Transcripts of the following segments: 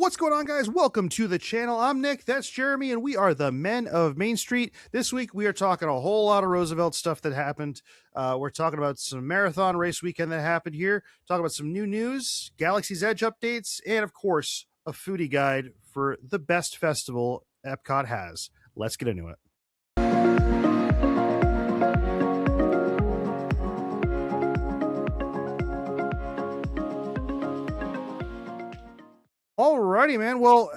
What's going on, guys? Welcome to the channel. I'm Nick, that's Jeremy, and we are the Men of Main Street. This week, we are talking a whole lot of Roosevelt stuff that happened. We're talking about some marathon race weekend that happened here, talking about some new news, Galaxy's Edge updates, and of course, a foodie guide for the best festival EPCOT has. Let's get into it. Alrighty, man. Well,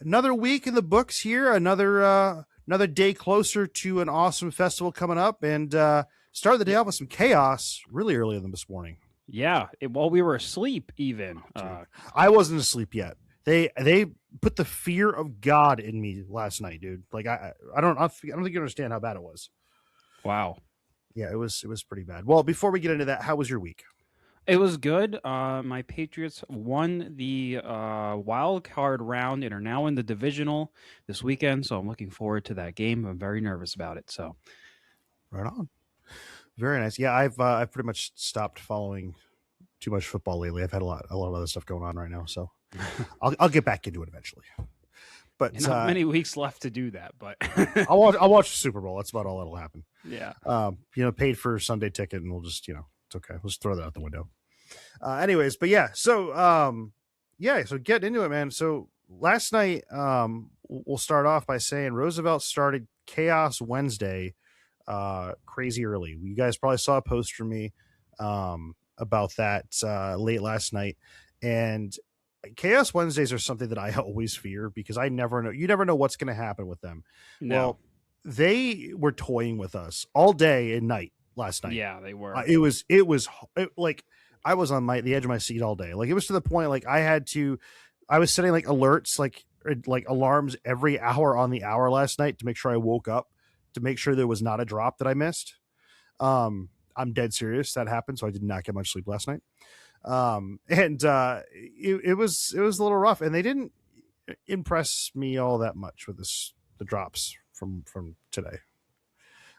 another week in the books here. Another day closer to an awesome festival coming up, and started the day off with some chaos really early this morning. Yeah, while we were asleep, even. I wasn't asleep yet. They put the fear of God in me last night, dude. Like I don't think you understand how bad it was. Wow. Yeah, it was pretty bad. Well, before we get into that, how was your week? It was good. My Patriots won the wild card round and are now in the divisional this weekend. So I'm looking forward to that game. I'm very nervous about it. So, right on. Very nice. Yeah, I've pretty much stopped following too much football lately. I've had a lot of other stuff going on right now, so I'll get back into it eventually. But not many weeks left to do that. But I'll watch the Super Bowl. That's about all that'll happen. Yeah. Paid for Sunday ticket, and we'll just it's okay. We'll just throw that out the window. Anyways, but yeah, so getting into it, man. So last night, we'll start off by saying Roosevelt started Chaos Wednesday crazy early. You guys probably saw a post from me about that late last night. And Chaos Wednesdays are something that I always fear because I never know. You never know what's going to happen with them. No. Well, they were toying with us all day and night last night. Yeah, they were. It was like I was on the edge of my seat all day. Like it was to the point like I was setting like alerts, like alarms every hour on the hour last night to make sure I woke up, to make sure there was not a drop that I missed. I'm dead serious. That happened, so I did not get much sleep last night. It was a little rough, and they didn't impress me all that much with the drops from today.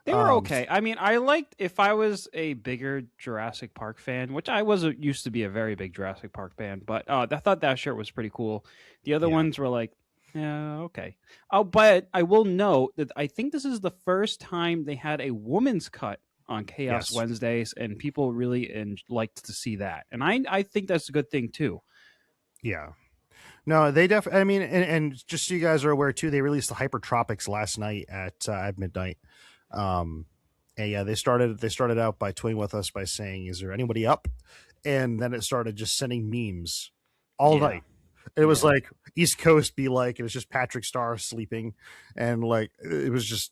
They were okay. I mean, I liked, if I was a bigger Jurassic Park fan, which I used to be a very big Jurassic Park fan, but I thought that shirt was pretty cool. The other ones were like, yeah, okay. Oh, but I will note that I think this is the first time they had a woman's cut on Chaos Wednesdays, and people really liked to see that. And I think that's a good thing too. Yeah. No, they definitely, I mean, and just so you guys are aware too, they released the Hypertropics last night at midnight. And yeah, they started out by toying with us by saying, is there anybody up? And then it started just sending memes all night. It was like East Coast be like, it was just Patrick Starr sleeping. And like, it was just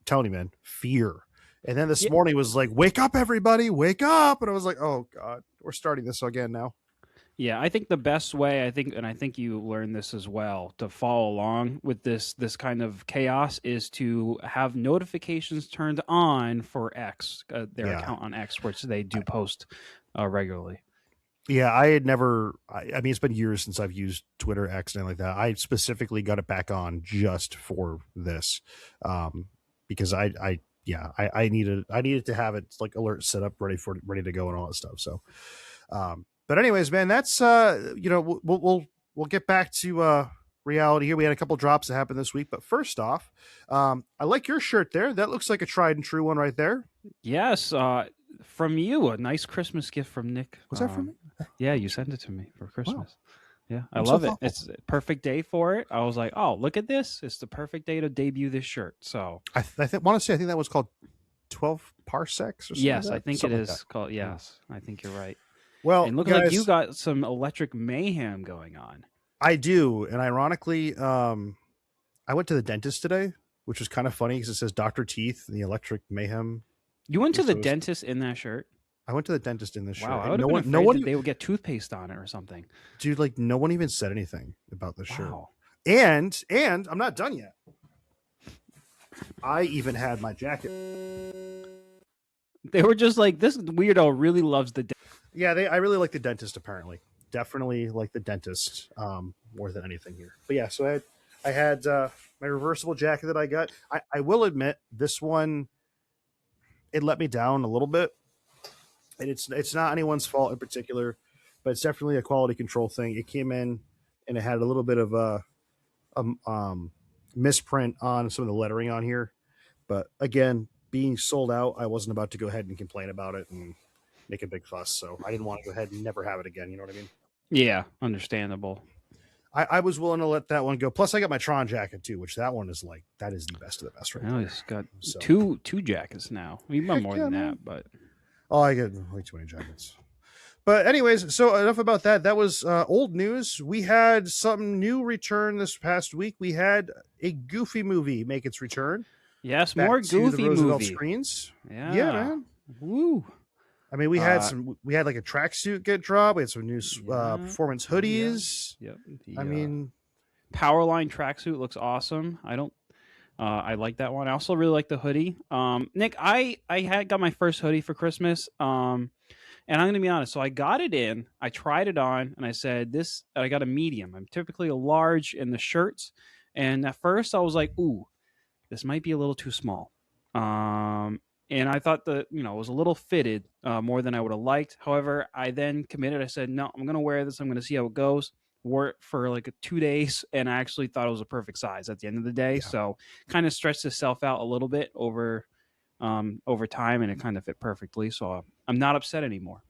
telling you, man, fear. And then this morning was like, wake up, everybody, wake up. And I was like, oh God, we're starting this again now. Yeah, I think the best way, and I think you learned this as well, to follow along with this kind of chaos is to have notifications turned on for X, their account on X, which they do post regularly. Yeah, I had never, I mean, it's been years since I've used Twitter, X, and like that. I specifically got it back on just for this because I needed to have it like alert set up ready to go and all that stuff. So, but anyways, man, that's we'll get back to reality here. We had a couple drops that happened this week, but first off, I like your shirt there. That looks like a tried and true one right there. Yes, from you, a nice Christmas gift from Nick. Was that from me? Yeah, you sent it to me for Christmas. Wow. Yeah, I I'm love so it. It's a perfect day for it. I was like, oh, look at this. It's the perfect day to debut this shirt. So I want to say, I think that was called 12 Parsecs or something. Yes, like I think something it is like called. Yes, I think you're right. Well, and look like you got some electric mayhem going on. I do. And ironically, I went to the dentist today, which was kind of funny because it says Dr. Teeth and the electric mayhem. You went to the dentist in that shirt? I went to the dentist in this shirt. Wow, I would have been afraid that they would get toothpaste on it or something. Dude, like no one even said anything about this shirt. And I'm not done yet. I even had my jacket. They were just like, this weirdo really loves the dentist. Yeah, I really like the dentist, apparently. Definitely like the dentist more than anything here. But yeah, so I had my reversible jacket that I got. I will admit, this one, it let me down a little bit. And it's not anyone's fault in particular, but it's definitely a quality control thing. It came in and it had a little bit of misprint on some of the lettering on here. But again, being sold out, I wasn't about to go ahead and complain about it and make a big fuss. So I didn't want to go ahead and never have it again. You know what I mean? Yeah, understandable. I was willing to let that one go. Plus, I got my Tron jacket too, which that one is like that is the best of the best right Now there. he's got So, two jackets now. Even heck more yeah, than man. that, but Oh, I get way too many jackets. But anyways, so enough about that. That was old news. We had something new return this past week. We had a Goofy movie make its return yes, back more to the Goofy Roosevelt movie. screens. Yeah, Yeah, man. Woo. I mean, we had like a tracksuit get dropped. We had some new performance hoodies. Yep. I mean, Powerline tracksuit looks awesome. I like that one. I also really like the hoodie. Nick, I had got my first hoodie for Christmas. And I'm gonna be honest. So I got it in, I tried it on, and I said I got a medium. I'm typically a large in the shirts, and at first I was like, ooh, this might be a little too small. And I thought it was a little fitted more than I would have liked. However, I then committed. I said, no, I'm going to wear this. I'm going to see how it goes. Wore it for like 2 days, and I actually thought it was a perfect size at the end of the day. Yeah. So kind of stretched itself out a little bit over time, and it kind of fit perfectly. So I'm not upset anymore.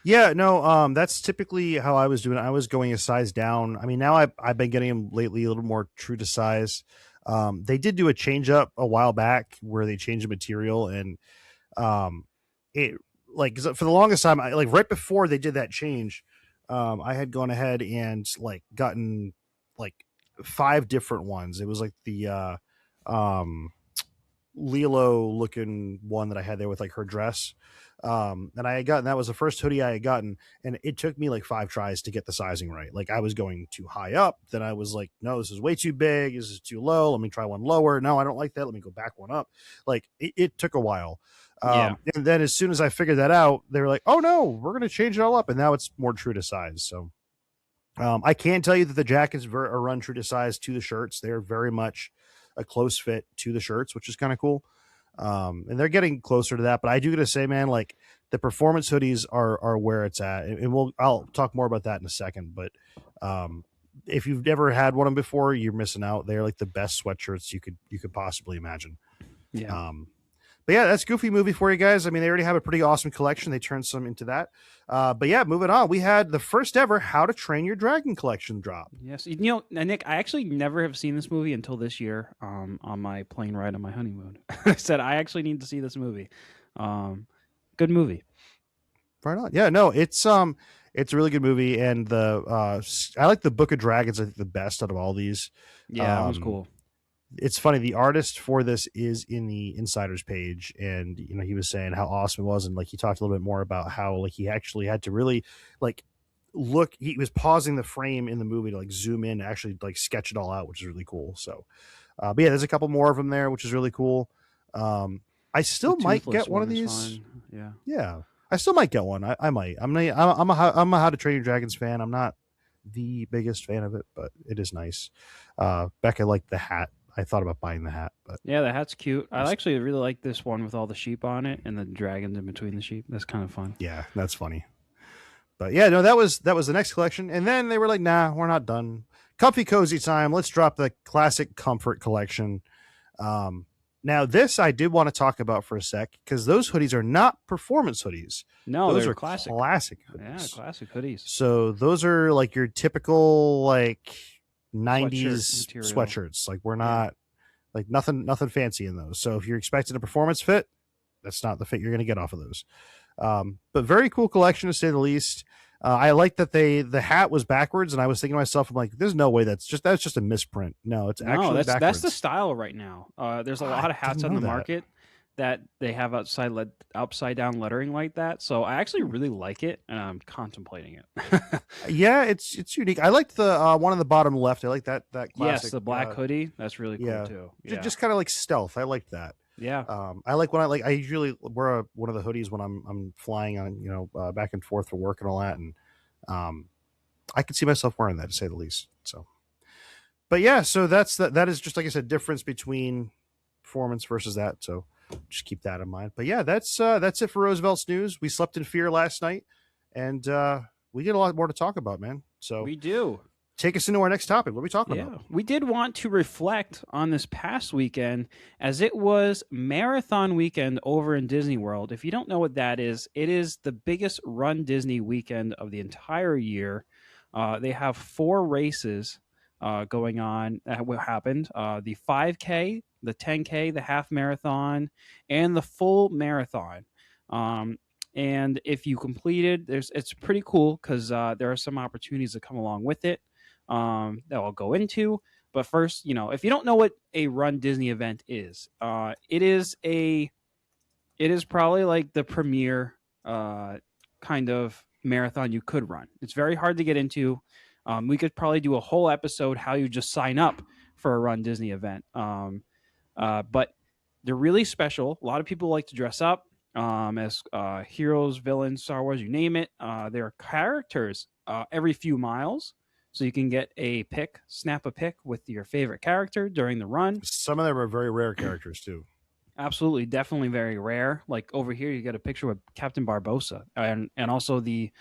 Yeah, no, that's typically how I was doing. I was going a size down. I mean, now I've been getting them lately a little more true to size. They did do a change up a while back where they changed the material, and it like for the longest time, like right before they did that change, I had gone ahead and like gotten like 5 different ones. It was like the Lilo looking one that I had there with like her dress. And I had gotten that was the first hoodie I had gotten, and it took me like 5 tries to get the sizing right. Like I was going too high up, then I was like, no, this is way too big, this is too low, let me try one lower. No, I don't like that, let me go back one up. Like it took a while. And then as soon as I figured that out, they were like, oh no, we're gonna change it all up, and now it's more true to size. So I can tell you that the jackets are run true to size to the shirts. They're very much a close fit to the shirts, which is kind of cool. And they're getting closer to that, but I do gotta say, man, like the performance hoodies are where it's at, and I'll talk more about that in a second. But if you've never had one of them before, you're missing out. They're like the best sweatshirts you could possibly imagine. Yeah. But yeah, that's Goofy movie for you guys. I mean, they already have a pretty awesome collection. They turned some into that. But yeah, moving on. We had the first ever How to Train Your Dragon collection drop. Yes. Nick, I actually never have seen this movie until this year on my plane ride on my honeymoon. I said, I actually need to see this movie. Good movie. Right on. Yeah, no, it's a really good movie. And I like the Book of Dragons, I think, the best out of all these. Yeah, that was cool. It's funny, the artist for this is in the insiders page, and he was saying how awesome it was, and like he talked a little bit more about how like he actually had to really like look, he was pausing the frame in the movie to like zoom in and actually like sketch it all out, which is really cool. So but yeah, there's a couple more of them there, which is really cool. I still might get one of these. Yeah, I still might get one. I might. I'm a How to Train Your Dragons fan. I'm not the biggest fan of it, but it is nice. Becca liked the hat. I thought about buying the hat, but yeah, the hat's cute. I actually really like this one with all the sheep on it and the dragons in between the sheep. That's kind of fun. Yeah, that's funny. But yeah, no, that was the next collection, and then they were like, "Nah, we're not done. Comfy cozy time. Let's drop the classic comfort collection." Now this I did want to talk about for a sec, because those hoodies are not performance hoodies. No, those are classic hoodies. Yeah, classic hoodies. So those are like your typical like 90s sweatshirts. Like we're not like nothing fancy in those. So if you're expecting a performance fit, that's not the fit you're going to get off of those. But very cool collection to say the least. I like that the hat was backwards, and I was thinking to myself, I'm like, there's no way that's just a misprint. No, it's actually backwards. That's the style right now. There's a lot of hats on the market that they have upside down lettering like that. So I actually really like it, and I'm contemplating it. Yeah, it's unique. I liked the one on the bottom left. I like that classic. Yes, the black hoodie. That's really cool too. Yeah. Just kind of like stealth. I like that. Yeah. I like when I usually wear one of the hoodies when I'm flying on, back and forth for work and all that. And, I could see myself wearing that, to say the least. So, but yeah, so that is just, like I said, difference between performance versus that. So just keep that in mind. But yeah, that's it for Roosevelt's news. We slept in fear last night, and, we get a lot more to talk about, man. So we do. take us into our next topic. What are we talking about? We did want to reflect on this past weekend, as it was marathon weekend over in Disney World. If you don't know what that is, it is the biggest Run Disney weekend of the entire year. They have 4 races going on that happened. The 5K, the 10K, the half marathon, and the full marathon. And if you completed, it's pretty cool because there are some opportunities that come along with it that I'll go into. But first, if you don't know what a Run Disney event is, it is probably like the premier kind of marathon you could run. It's very hard to get into. We could probably do a whole episode how you just sign up for a Run Disney event. But they're really special. A lot of people like to dress up as heroes, villains, Star Wars, you name it. There are characters every few miles. So you can get snap a pic with your favorite character during the run. Some of them are very rare characters too. Absolutely, definitely very rare. Like over here, you get a picture with Captain Barbossa and also the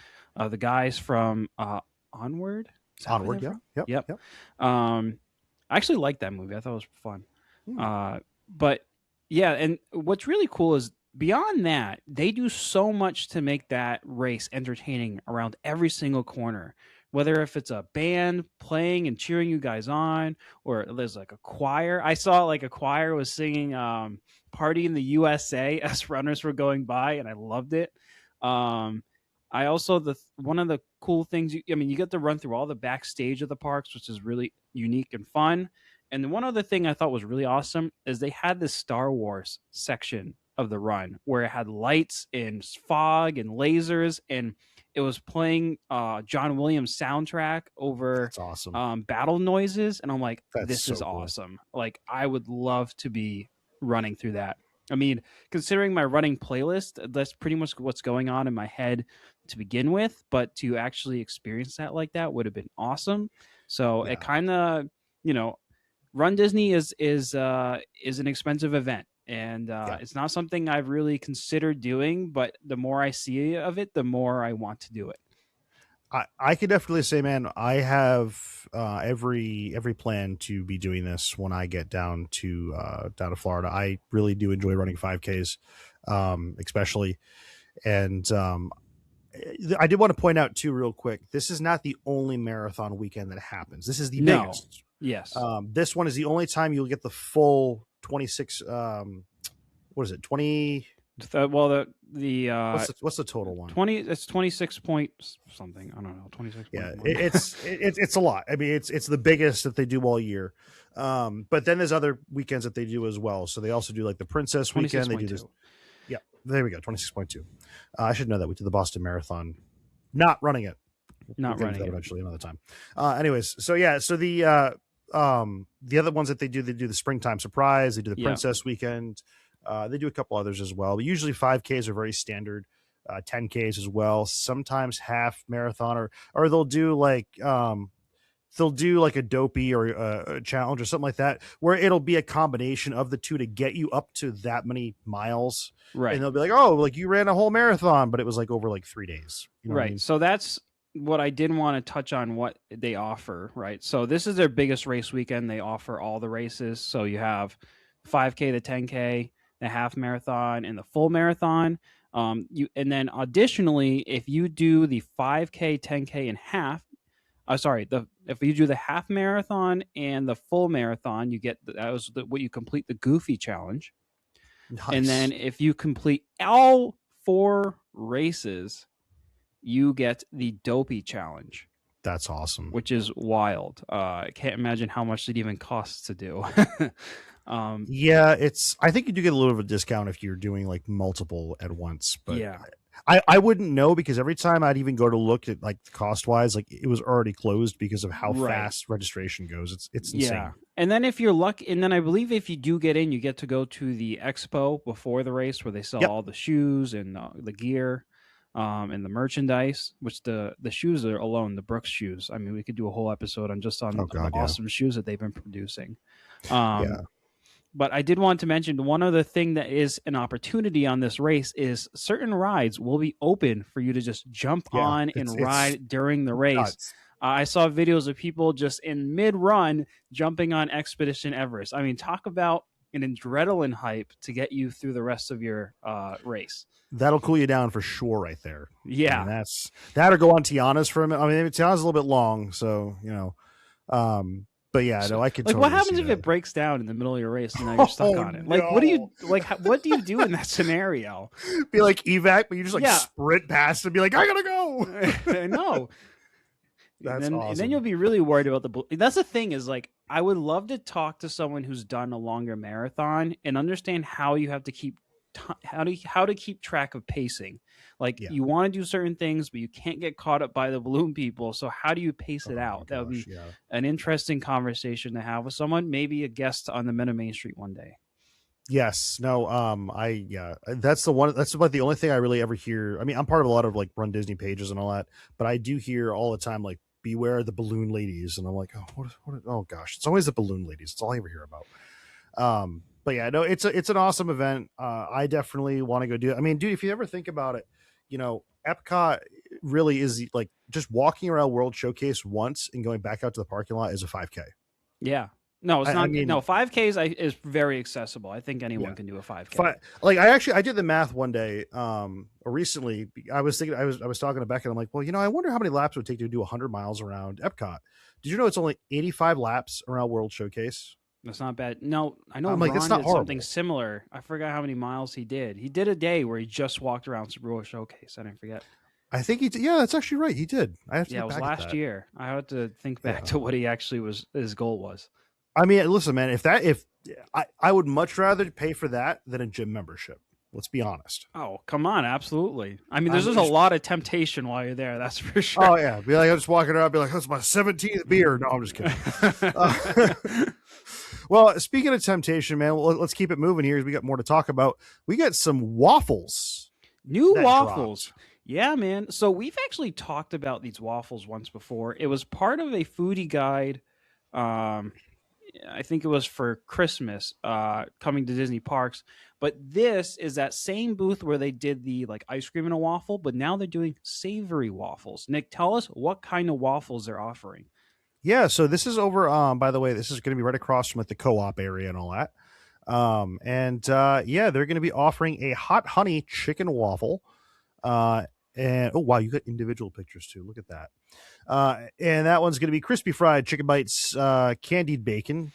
guys from Onward. Onward, Yep. I actually liked that movie. I thought it was fun. But yeah, and what's really cool is beyond that, they do so much to make that race entertaining around every single corner. Whether if it's a band playing and cheering you guys on, or there's like a choir. I saw like a choir was singing Party in the USA as runners were going by, and I loved it. I also, one of the cool things, you get to run through all the backstage of the parks, which is really unique and fun. And the one other thing I thought was really awesome is they had this Star Wars section of the run where it had lights and fog and lasers, and it was playing John Williams soundtrack over That's awesome. battle noises. And I'm like, this so is cool. awesome. Like, I would love to be running through that. I mean, considering my running playlist, that's pretty much what's going on in my head to begin with. But to actually experience that like that would have been awesome. So it kind of, Run Disney is an expensive event. And it's not something I've really considered doing, but the more I see of it, the more I want to do it. I could definitely say, man, I have every plan to be doing this when I get down to Florida. I really do enjoy running 5Ks, especially. And I did want to point out too, real quick, this is not the only marathon weekend that happens. This is the biggest. Yes. This one is the only time you'll get the full 26. What is it? 20. Well, what's the total one? 20. It's 26 point something. I don't know. 26. Yeah, it's a lot. I mean, it's the biggest that they do all year. But then there's other weekends that they do as well. So they also do like the Princess weekend. They do this. Yeah, there we go. 26.2. I should know that we did the Boston Marathon, not running it. Not running it eventually another time. Anyways, so yeah, so the other ones that they do the Springtime Surprise. They do the Princess weekend. They do a couple others as well. But usually 5Ks are very standard. 10Ks as well. Sometimes half marathon, or they'll do like a dopey or a challenge or something like that, where it'll be a combination of the two to get you up to that many miles. Right. And they'll be like, oh, like you ran a whole marathon, but it was like over like 3 days. You know right. What I mean? So that's what I did want to touch on, what they offer. Right. So this is their biggest race weekend. They offer all the races. So you have 5K, the 10K, the half marathon, and the full marathon. And then additionally, if you do the 5K, 10K, and half, if you do the half marathon and the full marathon, you get what you complete the Goofy challenge. Nice. And then if you complete all 4 races, you get the Dopey challenge. That's awesome. Which is wild. I can't imagine how much it even costs to do. Yeah, I think you do get a little bit of a discount if you're doing like multiple at once, but yeah, I wouldn't know, because every time I'd even go to look at like cost wise, like it was already closed because of how fast registration goes. It's insane. Yeah. And then if you're lucky, and then I believe if you do get in, you get to go to the expo before the race where they sell all the shoes and the gear and the merchandise, which the shoes are alone, the Brooks shoes. I mean, we could do a whole episode on just the awesome shoes that they've been producing. But I did want to mention one other thing that is an opportunity on this race is certain rides will be open for you to just jump on and ride during the race. I saw videos of people just in mid-run jumping on Expedition Everest. I mean, talk about an adrenaline hype to get you through the rest of your race. That'll cool you down for sure, right there. I mean, Yeah. that's that or go on Tiana's for a minute. I mean, Tiana's a little bit long, so but yeah, So, no, I could like, what totally happens see if that. it breaks down in the middle of your race and now you're stuck on it? Like, what do you No. like? What do you do in that scenario? Be like evac, but you just like Yeah. sprint past and be like, I gotta go. I know. That's And awesome. then you'll be really worried about that's the thing is, like, I would love to talk to someone who's done a longer marathon and understand how you have to keep how to keep track of pacing. Like, Yeah. you want to do certain things, but you can't get caught up by the balloon people. So how do you pace it out? That would be an interesting conversation to have with someone, maybe a guest on the Men of Main Street one day. Yes. No. That's the one. That's about the only thing I really ever hear. I mean, I'm part of a lot of like Run Disney pages and all that, but I do hear all the time like, beware the balloon ladies, and I'm like, oh gosh, it's always the balloon ladies. It's all I ever hear about. But yeah, no, it's an awesome event. I definitely want to go do it. I mean, dude, if you ever think about it, Epcot really is like just walking around World Showcase once and going back out to the parking lot is a 5K. Yeah. No, it's not. I mean, no, 5Ks is very accessible. I think anyone can do a 5K. Like I did the math one day, or recently. I was thinking, I was talking to Becca. And I'm like, well, I wonder how many laps it would take to do 100 miles around Epcot. Did you know it's only 85 laps around World Showcase? That's not bad. No, I know I'm like, Ron it's not did horrible. something similar. I forgot how many miles he did. He did a day where he just walked around World Showcase. I didn't forget. I think he did. Yeah, that's actually right. He did. I have to it was last year. I had to think back to what he actually his goal was. I mean, listen, man, if I would much rather pay for that than a gym membership. Let's be honest. Oh, come on. Absolutely. I mean, there's just a lot of temptation while you're there. That's for sure. Oh yeah. Be like, I'm just walking around, be like, that's my 17th beer. No, I'm just kidding. Well, speaking of temptation, man, let's keep it moving here as we got more to talk about. We got some waffles. New waffles. Dropped. Yeah, man. So we've actually talked about these waffles once before. It was part of a foodie guide. I think it was for Christmas, coming to Disney parks. But this is that same booth where they did the like ice cream and a waffle, but now they're doing savory waffles. Nick, tell us what kind of waffles they're offering. Yeah, so this is over. By the way, this is going to be right across from like the co-op area and all that. Yeah, they're going to be offering a hot honey chicken waffle. And oh wow, you got individual pictures too. Look at that. And that one's going to be crispy fried chicken bites, candied bacon,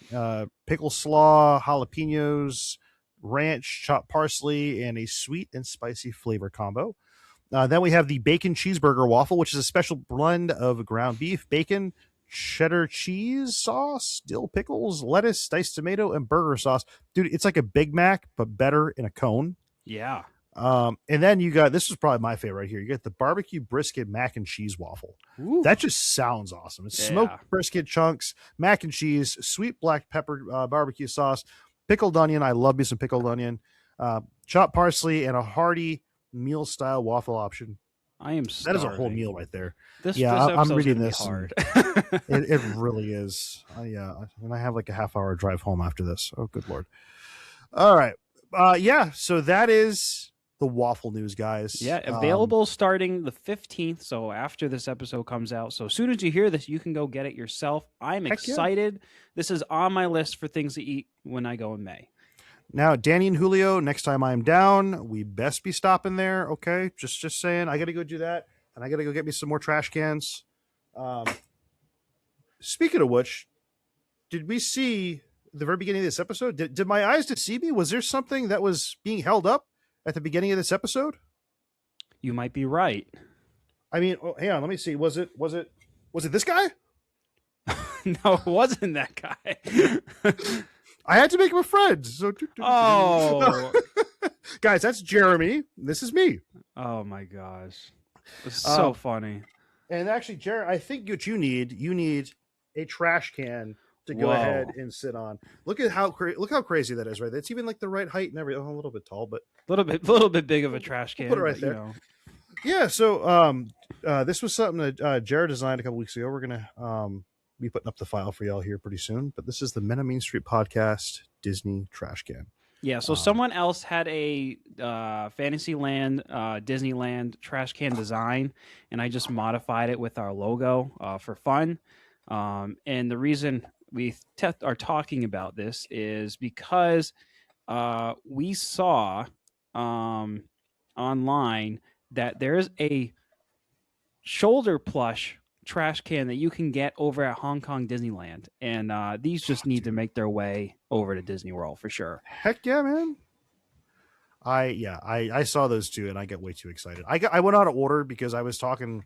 pickle slaw, jalapenos, ranch, chopped parsley, and a sweet and spicy flavor combo. Then we have the bacon cheeseburger waffle, which is a special blend of ground beef, bacon, cheddar cheese sauce, dill pickles, lettuce, diced tomato, and burger sauce. Dude, it's like a Big Mac, but better in a cone. Yeah. And then you got, this is probably my favorite right here. You get the barbecue brisket mac and cheese waffle. Ooh. That just sounds awesome. It's smoked brisket chunks, mac and cheese, sweet black pepper barbecue sauce, pickled onion. I love me some pickled onion, chopped parsley, and a hearty meal style waffle option. I am starving. That is a whole meal right there. This I'm reading this. Hard. It really is. And I have like a half-hour drive home after this. Oh, good Lord. All right. So that is the waffle news, guys. Yeah, available starting the 15th. So after this episode comes out. So as soon as you hear this, you can go get it yourself. I'm excited. Yeah. This is on my list for things to eat when I go in May. Now, Danny and Julio, next time I'm down, we best be stopping there. Okay. Just saying, I got to go do that. And I got to go get me some more trash cans. Speaking of which, did we see the very beginning of this episode? Did my eyes deceive me? Was there something that was being held up at the beginning of this episode? You might be right. I mean, hang on, let me see. Was it this guy? No, it wasn't that guy. I had to make him a friend. So, oh, guys, that's Jeremy. This is me. Oh my gosh, it's so funny. And actually, Jeremy, I think what you need a trash can to go ahead and sit on. Look how crazy that is, right? That's even like the right height and everything. A little bit tall, but a little bit big of a trash can. We'll put it right there. Yeah. So this was something that Jared designed a couple weeks ago. We're gonna be putting up the file for y'all here pretty soon. But this is the Men of Main Street podcast Disney trash can. Yeah, so someone else had a Fantasyland, Disneyland trash can design, and I just modified it with our logo for fun. And the reason we are talking about this is because we saw online that there's a shoulder plush trash can that you can get over at Hong Kong Disneyland, and these just need to make their way over to Disney World for sure. Heck yeah, man! I saw those two and I get way too excited. I went out of order because I was talking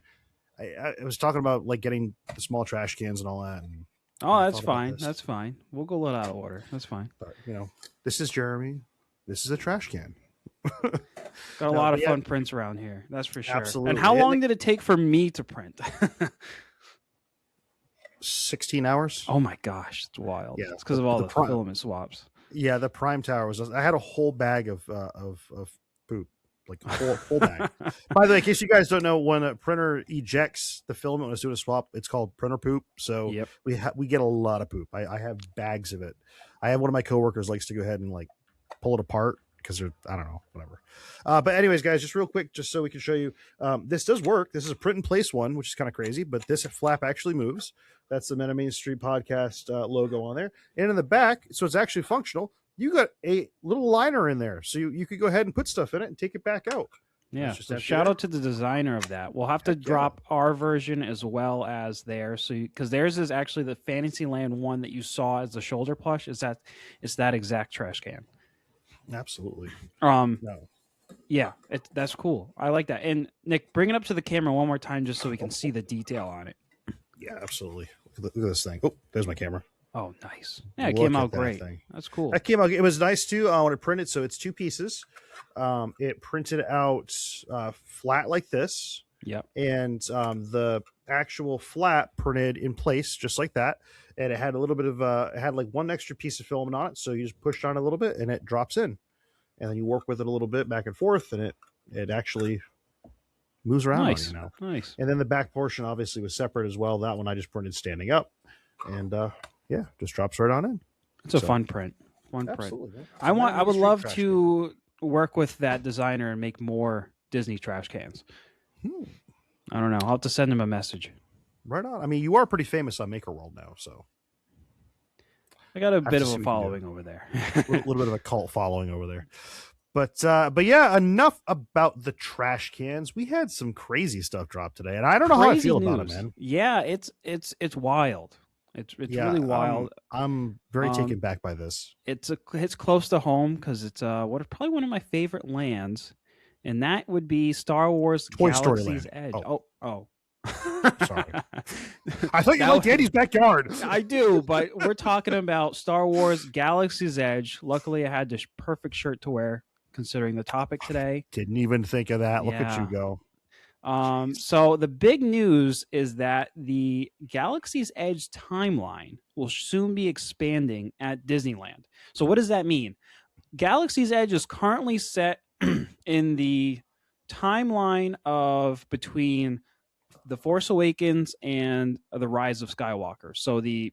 about like getting the small trash cans and all that. And oh, that's fine. That's fine. We'll go a little out of order. That's fine. But this is Jeremy. This is a trash can. Got a lot of fun prints around here. That's for sure. Absolutely. And how long did it take for me to print? 16 hours. Oh my gosh, it's wild. Yeah, it's because of all the filament swaps. Yeah, the Prime Tower was. I had a whole bag of poop, like a whole bag. By the way, in case you guys don't know, when a printer ejects the filament when it's doing a swap, it's called printer poop. So we get a lot of poop. I have bags of it. I have one of my coworkers likes to go ahead and like pull it apart because they're, I don't know, whatever. But anyways, guys, just real quick, just so we can show you, this does work. This is a print and place one, which is kind of crazy, but this flap actually moves. That's the Meta Main Street Podcast logo on there. And in the back, so it's actually functional, you got a little liner in there. So you could go ahead and put stuff in it and take it back out. Yeah, so shout out to the designer of that. We'll have to drop our version as well as theirs. So because theirs is actually the Fantasyland one that you saw as the shoulder plush. It's that exact trash can. Absolutely. No. Yeah, that's cool. I like that. And Nick, bring it up to the camera one more time just so we can see the detail on it. Yeah, absolutely. Look at this thing. Oh, there's my camera. Oh, nice. Yeah, it came out great. That's cool. That came out. It was nice too. When it printed, so it's two pieces. It printed out flat like this. Yep. And the actual flat printed in place just like that. And it had a little bit of it had like one extra piece of filament on it. So you just push on it a little bit and it drops in. And then you work with it a little bit back and forth, and it actually moves around. Nice. On you now. Nice. And then the back portion obviously was separate as well. That one I just printed standing up, and just drops right on in. It's a fun print. Fun absolutely, print. I would love to work with that designer and make more Disney trash cans. I don't know. I'll have to send him a message. Right on. I mean, you are pretty famous on Maker World now, so. I got a bit of a following over there. A little bit of a cult following over there. But yeah, enough about the trash cans. We had some crazy stuff drop today, and I don't know how I feel about it, man. Yeah, it's wild. It's really wild. I'm very taken back by this. It's close to home because it's probably one of my favorite lands, and that would be Star Wars Toy Story Galaxy's Land. Edge. Oh. Sorry. I thought you liked Andy's backyard. I do, but we're talking about Star Wars Galaxy's Edge. Luckily, I had this perfect shirt to wear, considering the topic today. Didn't even think of that. Look at you go. So the big news is that the Galaxy's Edge timeline will soon be expanding at Disneyland. So what does that mean? Galaxy's Edge is currently set in the timeline of between The Force Awakens and The Rise of Skywalker. So the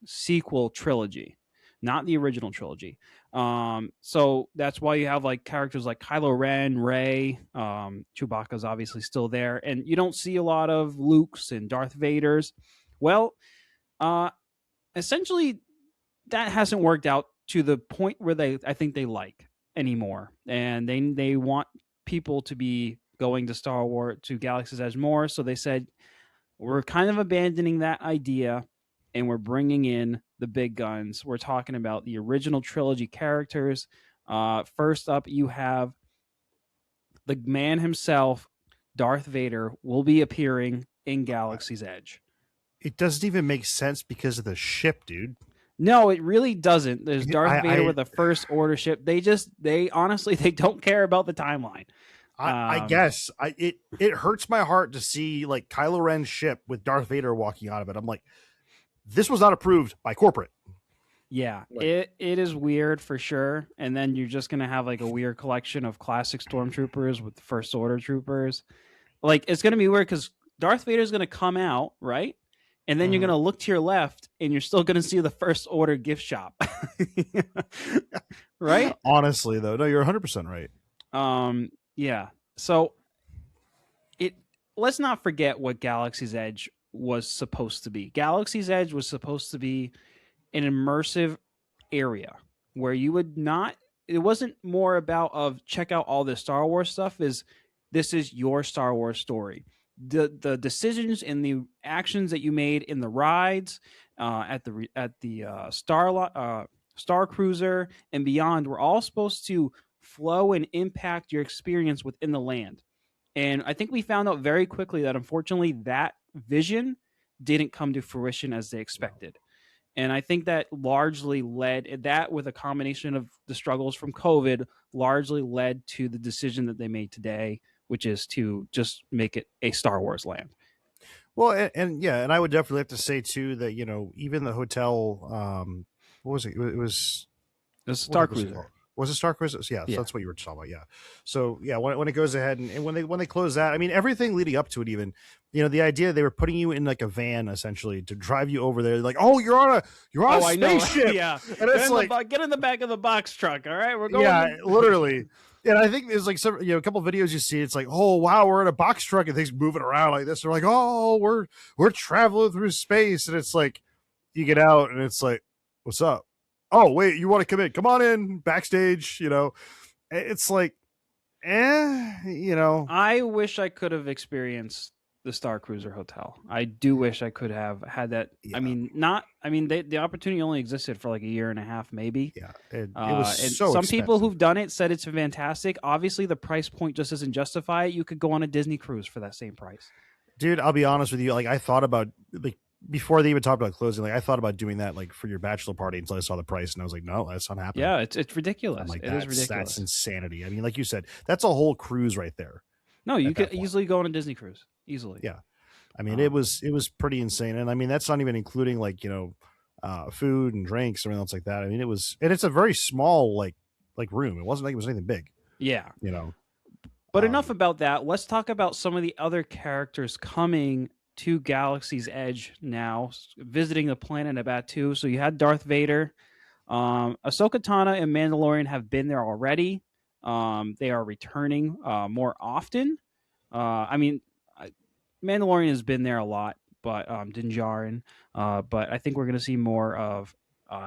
sequel trilogy, not the original trilogy. So that's why you have like characters like Kylo Ren, Rey, Chewbacca's obviously still there, and you don't see a lot of Luke's and Darth Vader's. Well, essentially that hasn't worked out to the point where I think they like anymore, and they want people to be going to Star Wars, to Galaxy's Edge more. So they said, we're kind of abandoning that idea and we're bringing in the big guns. We're talking about the original trilogy characters. First up, you have the man himself, Darth Vader, will be appearing in Galaxy's Edge. It doesn't even make sense because of the ship, dude. No, it really doesn't. There's Darth Vader with a First Order ship. They honestly don't care about the timeline. I guess it hurts my heart to see like Kylo Ren's ship with Darth Vader walking out of it. I'm like, this was not approved by corporate. Yeah, it is weird for sure. And then you're just gonna have like a weird collection of classic stormtroopers with First Order troopers. Like it's gonna be weird because Darth Vader's gonna come out, right? And then you're gonna look to your left, and you're still gonna see the First Order gift shop, right? Honestly, though, no, you're 100% right. Yeah. So it let's not forget what Galaxy's Edge was supposed to be. Galaxy's Edge was supposed to be an immersive area where you would not it wasn't more about of check out all the Star Wars stuff, is this is your Star Wars story. The decisions and the actions that you made in the rides, at the Star Cruiser and beyond were all supposed to flow and impact your experience within the land. And I think we found out very quickly that unfortunately that vision didn't come to fruition as they expected. And I think that largely led that, with a combination of the struggles from COVID, largely led to the decision that they made today, which is to just make it a Star Wars land. Well, and yeah, and I would definitely have to say too that even the hotel, what was it? It was It's what the Star heck was it Cruiser. called? Was it Star Cruiser? Yeah, so Yeah. that's what you were talking about. Yeah. So yeah, when it goes ahead and when they close that, I mean everything leading up to it, even the idea they were putting you in like a van essentially to drive you over there. Like, oh, you're on a I know. spaceship. Yeah. And it's like Get in the back of the box truck. All right, we're going. yeah, literally. And I think there's like some, a couple of videos you see. It's like, oh wow, we're in a box truck and things moving around like this. They're like, oh, we're traveling through space, and it's like you get out and it's like, what's up? Oh wait, you want to come in? Come on in backstage. It's like, I wish I could have experienced the Star Cruiser Hotel. I do wish I could have had that. Yeah. I mean, not. I mean, the opportunity only existed for like a year and a half, maybe. Yeah, it was and so. Some expensive. people who've done it said it's fantastic. Obviously, the price point just doesn't justify it. You could go on a Disney cruise for that same price. Dude, I'll be honest with you. Like, I thought about like before they even talked about closing. Like, I thought about doing that like for your bachelor party until I saw the price, and I was like, no, that's not happening. Yeah, it's ridiculous. I'm like, it is ridiculous. That's insanity. I mean, like you said, that's a whole cruise right there. No, you could easily go on a Disney cruise easily. Yeah, I mean, it was pretty insane, and I mean, that's not even including like food and drinks or anything else like that. I mean, it's a very small like room. It wasn't like it was anything big. Yeah, But enough about that. Let's talk about some of the other characters coming to Galaxy's Edge now, visiting the planet of Batuu. So you had Darth Vader. Ahsoka Tano and Mandalorian have been there already. They are returning more often. I mean, Mandalorian has been there a lot, but Din Djarin. But I think we're going to see more of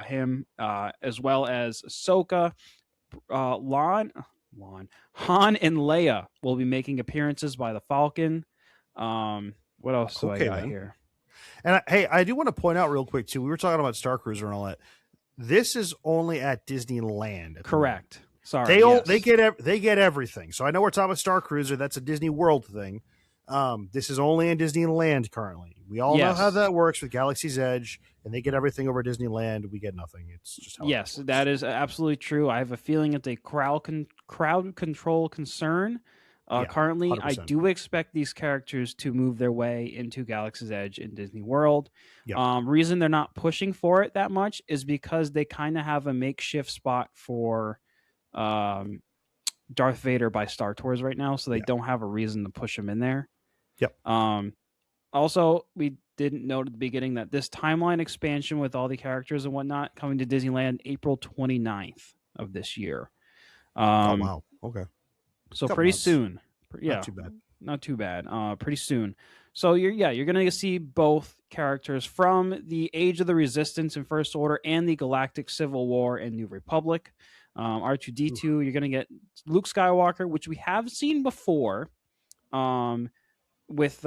him, as well as Ahsoka, Han and Leia will be making appearances by the Falcon. What else do I got here? And I do want to point out real quick too. We were talking about Star Cruiser and all that. This is only at Disneyland. Correct. Sorry. They get everything. So I know we're talking about Star Cruiser. That's a Disney World thing. This is only in Disneyland currently. We all know how that works with Galaxy's Edge, and they get everything over Disneyland. We get nothing. It's just how that is absolutely true. I have a feeling it's a crowd control concern. Currently, 100%. I do expect these characters to move their way into Galaxy's Edge in Disney World. Yep. Reason they're not pushing for it that much is because they kind of have a makeshift spot for Darth Vader by Star Tours right now, so they don't have a reason to push him in there. Yep. Also, we didn't note at the beginning that this timeline expansion with all the characters and whatnot coming to Disneyland April 29th of this year. Oh, wow. Okay. So pretty months. Soon. Yeah. Not too bad. Pretty soon. So you're going to see both characters from the Age of the Resistance and First Order and the Galactic Civil War and New Republic. R2-D2, you're going to get Luke Skywalker, which we have seen before with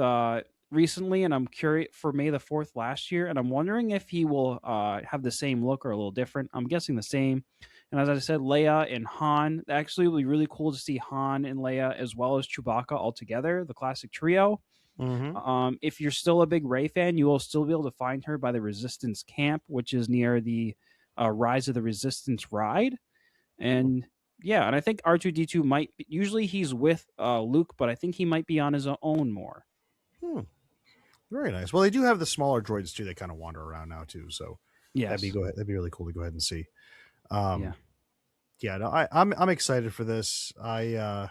recently, and I'm curious for May the 4th last year, and I'm wondering if he will have the same look or a little different. I'm guessing the same. And as I said, Leia and Han, actually it would be really cool to see Han and Leia as well as Chewbacca all together, the classic trio. Mm-hmm. If you're still a big Rey fan, you will still be able to find her by the Resistance camp, which is near the Rise of the Resistance ride. And and I think R2-D2 might be, usually he's with Luke, but I think he might be on his own more. Very nice. Well, they do have the smaller droids too that kind of wander around now too, so yes. that'd be really cool to go ahead and see. I'm excited for this. It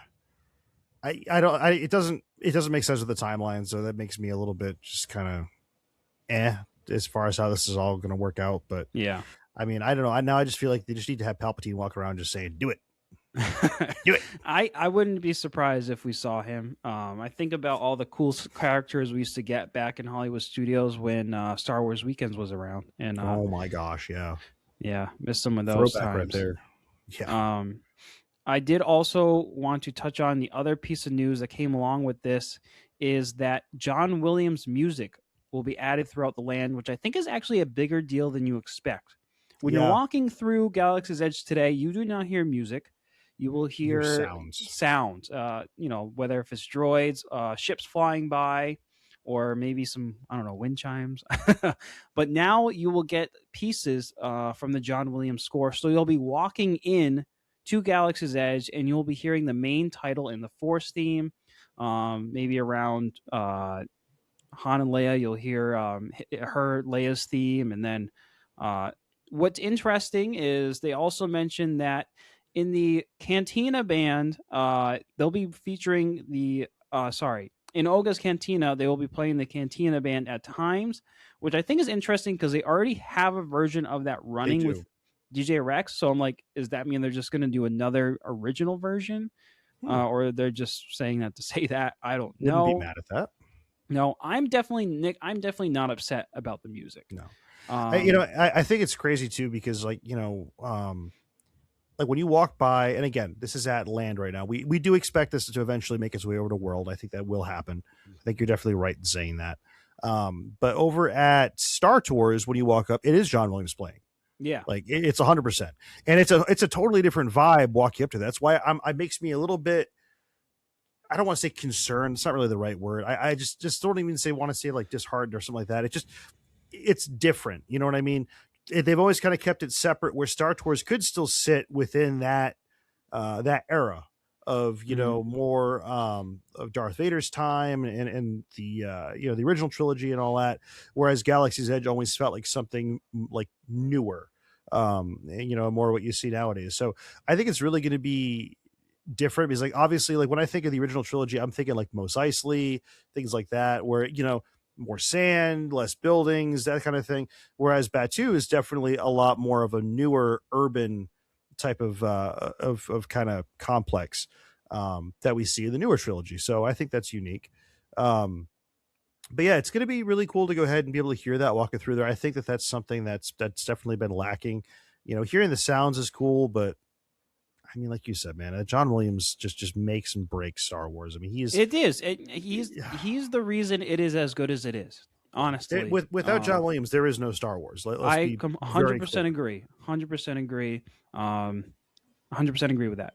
doesn't make sense with the timeline, so that makes me a little bit just kind of as far as how this is all going to work out. But I mean, I don't know. Now I just feel like they just need to have Palpatine walk around just saying, "Do it, do it." I wouldn't be surprised if we saw him. I think about all the cool characters we used to get back in Hollywood Studios when Star Wars Weekends was around, and Oh my gosh, yeah, missed some of those throwback right times. there. Yeah. I did also want to touch on the other piece of news that came along with this is that John Williams music will be added throughout the land, which I think is actually a bigger deal than you expect. When you're Yeah. walking through Galaxy's Edge today, you do not hear music. You will hear sounds. Whether if it's droids, ships flying by, or maybe some, I don't know, wind chimes. But now you will get pieces from the John Williams score. So you'll be walking in to Galaxy's Edge, and you'll be hearing the main title in the Force theme. Maybe around Han and Leia, you'll hear her Leia's theme, and then what's interesting is they also mentioned that in the Cantina band, they'll be featuring the in Oga's Cantina, they will be playing the Cantina band at times, which I think is interesting because they already have a version of that running with DJ Rex. So I'm like, does that mean they're just going to do another original version? Or they're just saying that to say that? I don't know. Wouldn't be mad at that. No, I'm definitely not upset about the music. No. I think it's crazy too, because like when you walk by, and again, this is at land right now. We do expect this to eventually make its way over to world. I think that will happen. I think you're definitely right in saying that. But over at Star Tours, when you walk up, it is John Williams playing. Yeah, like it's 100%, and it's a totally different vibe walking up to that. That's why it makes me a little bit. I don't want to say concerned. It's not really the right word. I just don't even want to say like disheartened or something like that. It's different. You know what I mean? They've always kind of kept it separate, where Star Tours could still sit within that era of more of Darth Vader's time and the the original trilogy and all that, whereas Galaxy's Edge always felt like something like newer, more what you see nowadays. So I think it's really going to be different, because like obviously, like when I think of the original trilogy, I'm thinking like Mos Eisley, things like that, where more sand, less buildings, that kind of thing. Whereas Batuu is definitely a lot more of a newer urban type of kind of complex that we see in the newer trilogy. So I think that's unique. But yeah, it's going to be really cool to go ahead and be able to hear that walking through there. I think that's something that's definitely been lacking. Hearing the sounds is cool, but I mean, like you said, man, John Williams just makes and breaks Star Wars. I mean, he's the reason it is as good as it is. Honestly, without John Williams, there is no Star Wars. I 100% agree. 100% agree. 100% agree with that.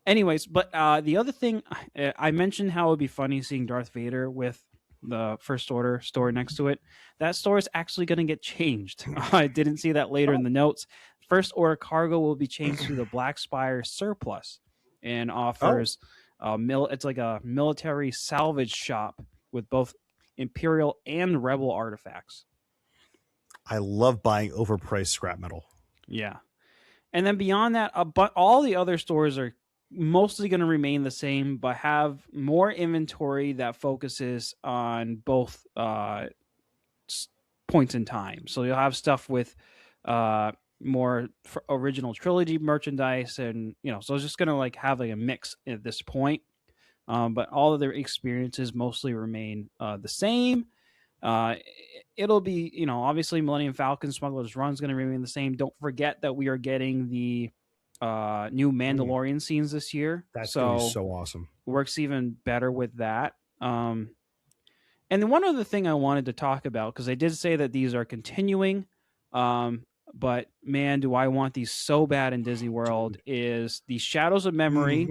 Anyways, but the other thing I mentioned, how it would be funny seeing Darth Vader with the First Order store next to it. That store is actually going to get changed. I didn't see that later in the notes. First Order cargo will be changed to the Black Spire Surplus, and offers it's like a military salvage shop with both Imperial and Rebel artifacts. I love buying overpriced scrap metal. Yeah. And then beyond that, but all the other stores are mostly going to remain the same, but have more inventory that focuses on both points in time. So you'll have stuff with more original trilogy merchandise, and so it's just going to like have like a mix at this point. But all of their experiences mostly remain the same. It'll be, obviously Millennium Falcon Smuggler's Run is going to remain the same. Don't forget that we are getting the new Mandalorian scenes this year. That's going to be so awesome. Works even better with that. And then one other thing I wanted to talk about, because I did say that these are continuing, but man, do I want these so bad in Disney World, is the Shadows of Memory,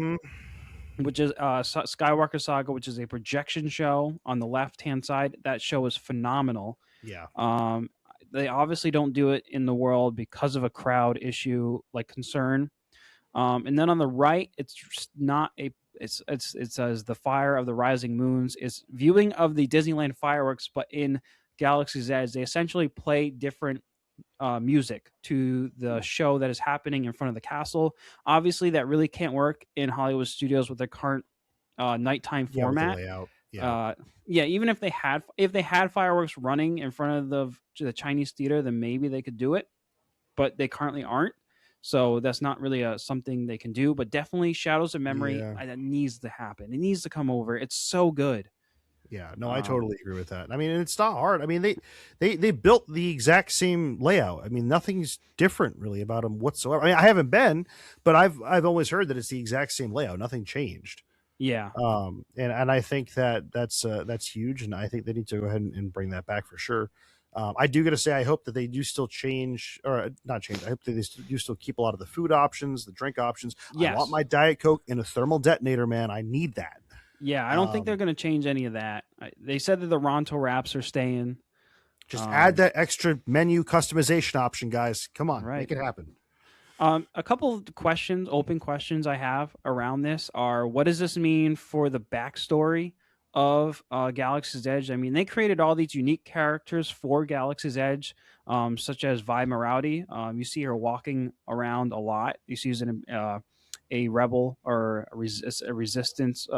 which is Skywalker Saga, which is a projection show on the left-hand side. That show is phenomenal. Yeah. They obviously don't do it in the world because of a crowd issue, like concern. And then on the right, it's not a. It says the Fire of the Rising Moons is viewing of the Disneyland fireworks, but in Galaxy's Edge, they essentially play different music to the show that is happening in front of the castle. Obviously, that really can't work in Hollywood Studios with their current nighttime format. With the layout. Yeah, even if they had fireworks running in front of the Chinese theater, then maybe they could do it. but they currently aren't. So that's not really something they can do. But definitely Shadows of Memory, Yeah. that needs to happen. It needs to come over. It's so good. Yeah, no, I Um, totally agree with that. I mean, and it's not hard. I mean, they built the exact same layout. I mean, nothing's different really about them whatsoever. I mean, I haven't been, but I've always heard that it's the exact same layout. Nothing changed. yeah. And I think that that's huge, and I think they need to go ahead and bring that back for sure. I do got to say, I hope that they do still change, or not change. I hope that do still keep a lot of the food options, the drink options. I want Yes. my Diet Coke in a thermal detonator, man. I need that. Yeah. I don't think they're Um, going to change any of that. They said that the Ronto wraps are staying. just add Um, that extra menu customization option, guys. Come on, right. make it happen. A couple of questions, open questions I have around this are: what does this mean for the backstory of Galaxy's Edge? I mean, they created all these unique characters for Galaxy's Edge, such as Vi Morality. You see her walking around a lot. You see she's a rebel or a resistance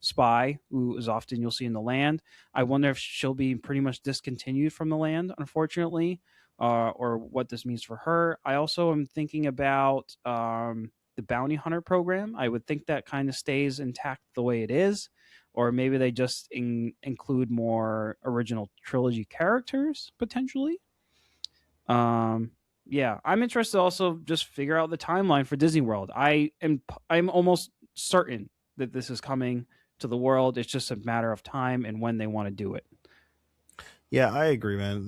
spy who is often you'll see in the land. I wonder if she'll be pretty much discontinued from the land, unfortunately, or what this means for her. I also am thinking about the bounty hunter program. I would think that kind of stays intact the way it is, or maybe they just include more original trilogy characters potentially. Um, yeah, I'm interested to also just figure out the timeline for Disney World. I'm almost certain that this is coming to the world. It's just a matter of time and when they want to do it. Yeah, I agree, man.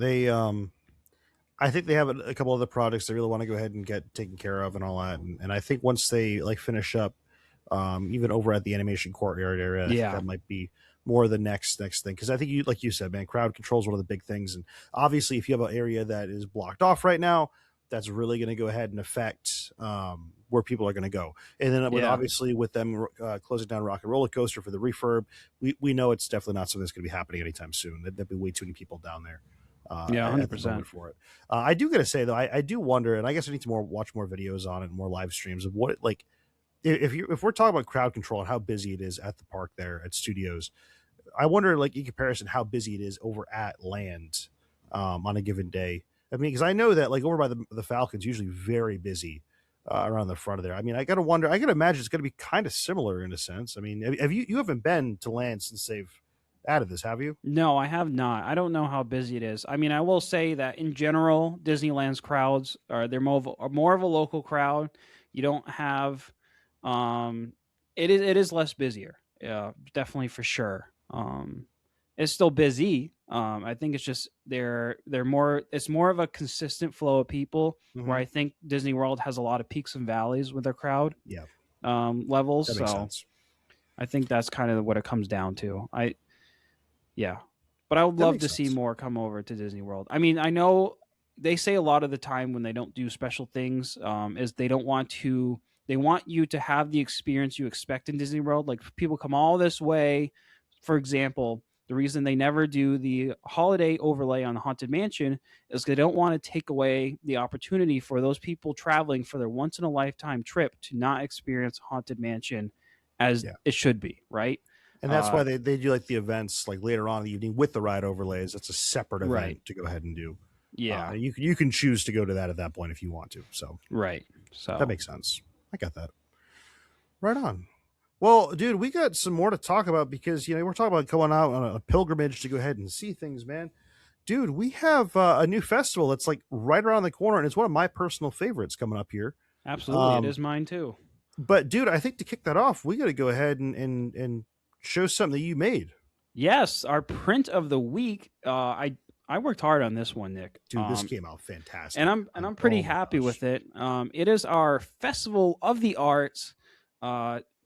I think they have a couple other projects they really want to go ahead and get taken care of and all that. And I think once they like finish up, even over at the animation courtyard area, I think Yeah. that might be more the next thing. Because I think you, like you said, man, crowd control is one of the big things. And obviously, if you have an area that is blocked off right now, that's really going to go ahead and affect where people are going to go. And then with Yeah. obviously with them closing down Rock and Roller Coaster for the refurb, we know it's definitely not something that's going to be happening anytime soon. There'd be way too many people down there Yeah, at the 100%. moment for it. I do gotta say though, I do wonder, and I guess I need to watch more videos on it, more live streams of what like if we're talking about crowd control and how busy it is at the park there at Studios. I wonder, like in comparison, how busy it is over at Land on a given day. I mean, because I know that like over by the Falcons, usually very busy around the front of there. I mean, I gotta wonder. I gotta imagine it's gonna be kind of similar in a sense. I mean, have you haven't been to Land since they've added this, have you? No, I have not. I don't know how busy it is. I mean, I will say that in general, Disneyland's crowds they're more of a local crowd. You don't have it is less busier. Yeah, definitely for sure. It's still busy. I think it's just they're more it's more of a consistent flow of people where Mm-hmm. I think Disney World has a lot of peaks and valleys with their crowd Yeah, levels. that makes So sense. I think that's kind of what it comes down to. Yeah. But I would That love makes to see sense. more come over to Disney World. I mean, I know they say a lot of the time when they don't do special things, is they want you to have the experience you expect in Disney World. Like people come all this way. For example, the reason they never do the holiday overlay on the Haunted Mansion is they don't want to take away the opportunity for those people traveling for their once in a lifetime trip to not experience Haunted Mansion as Yeah. it should be, right? And that's Uh, why they do like the events like later on in the evening with the ride overlays. That's a separate right. event to go ahead and do. Yeah. You can choose to go to that at that point if you want to. So Right. that So makes sense. I got that. Right on. Well, dude, we got some more to talk about because we're talking about going out on a pilgrimage to go ahead and see things, man. Dude, we have a new festival that's like right around the corner, and it's one of my personal favorites coming up here. absolutely, it Um, is mine too. but dude, I think to kick that off, we got to go ahead and show something that you made. Yes, our print of the week. I worked hard on this one, Nick. Dude, this came out fantastic. And I'm pretty Oh my happy gosh. with it. It is our Festival of the Arts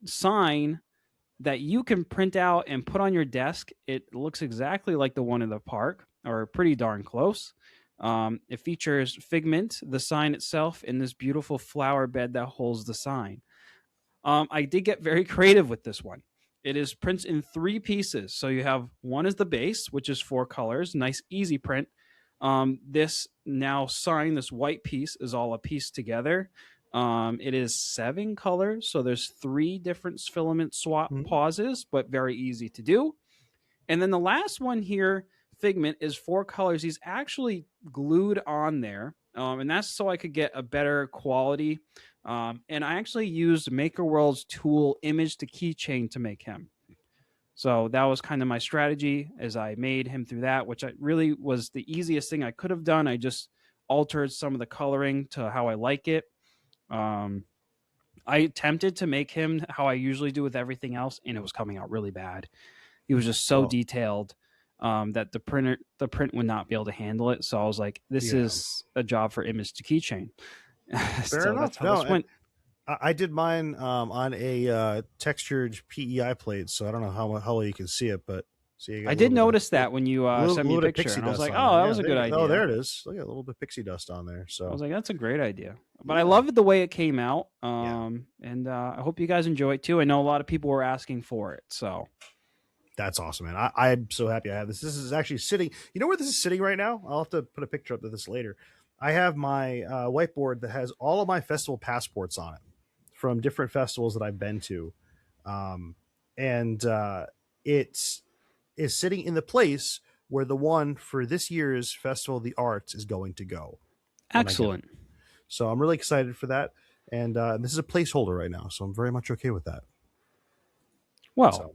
sign that you can print out and put on your desk. It looks exactly like the one in the park, or pretty darn close. It features Figment, the sign itself, in this beautiful flower bed that holds the sign. I did get very creative with this one. It is prints in 3 pieces. So you have one is the base, which is 4 colors, nice easy print. This now sign, this white piece is all a piece together. It is 7 colors, so there's 3 different filament swap Mhm. pauses, but very easy to do. And then the last one here, Figment, is 4 colors. He's actually glued on there. and that's so I could get a better quality. And I actually used MakerWorld's tool image to keychain to make him. So that was kind of my strategy as I made him through that, which I really was the easiest thing I could have done. I just altered some of the coloring to how I like it. I attempted to make him how I usually do with everything else, and it was coming out really bad. He was just so detailed that the print would not be able to handle it. So I was like, this is a job for image to keychain. Fair enough. That's how this went. I did mine on a textured PEI plate, so I don't know how well you can see it, but I did notice that when you sent me a picture. And I was like, oh, that was a good idea. Oh, there it is. Look at a little bit of pixie dust on there. So I was like, that's a great idea. But I love the way it came out. And I hope you guys enjoy it too. I know a lot of people were asking for it. So that's awesome, man. I'm so happy I have this. This is actually sitting. You know where this is sitting right now? I'll have to put a picture up of this later. I have my whiteboard that has all of my festival passports on it from different festivals that I've been to. It's sitting in the place where the one for this year's Festival of the Arts is going to go. Excellent. So I'm really excited for that. And this is a placeholder right now, so I'm very much okay with that. Well,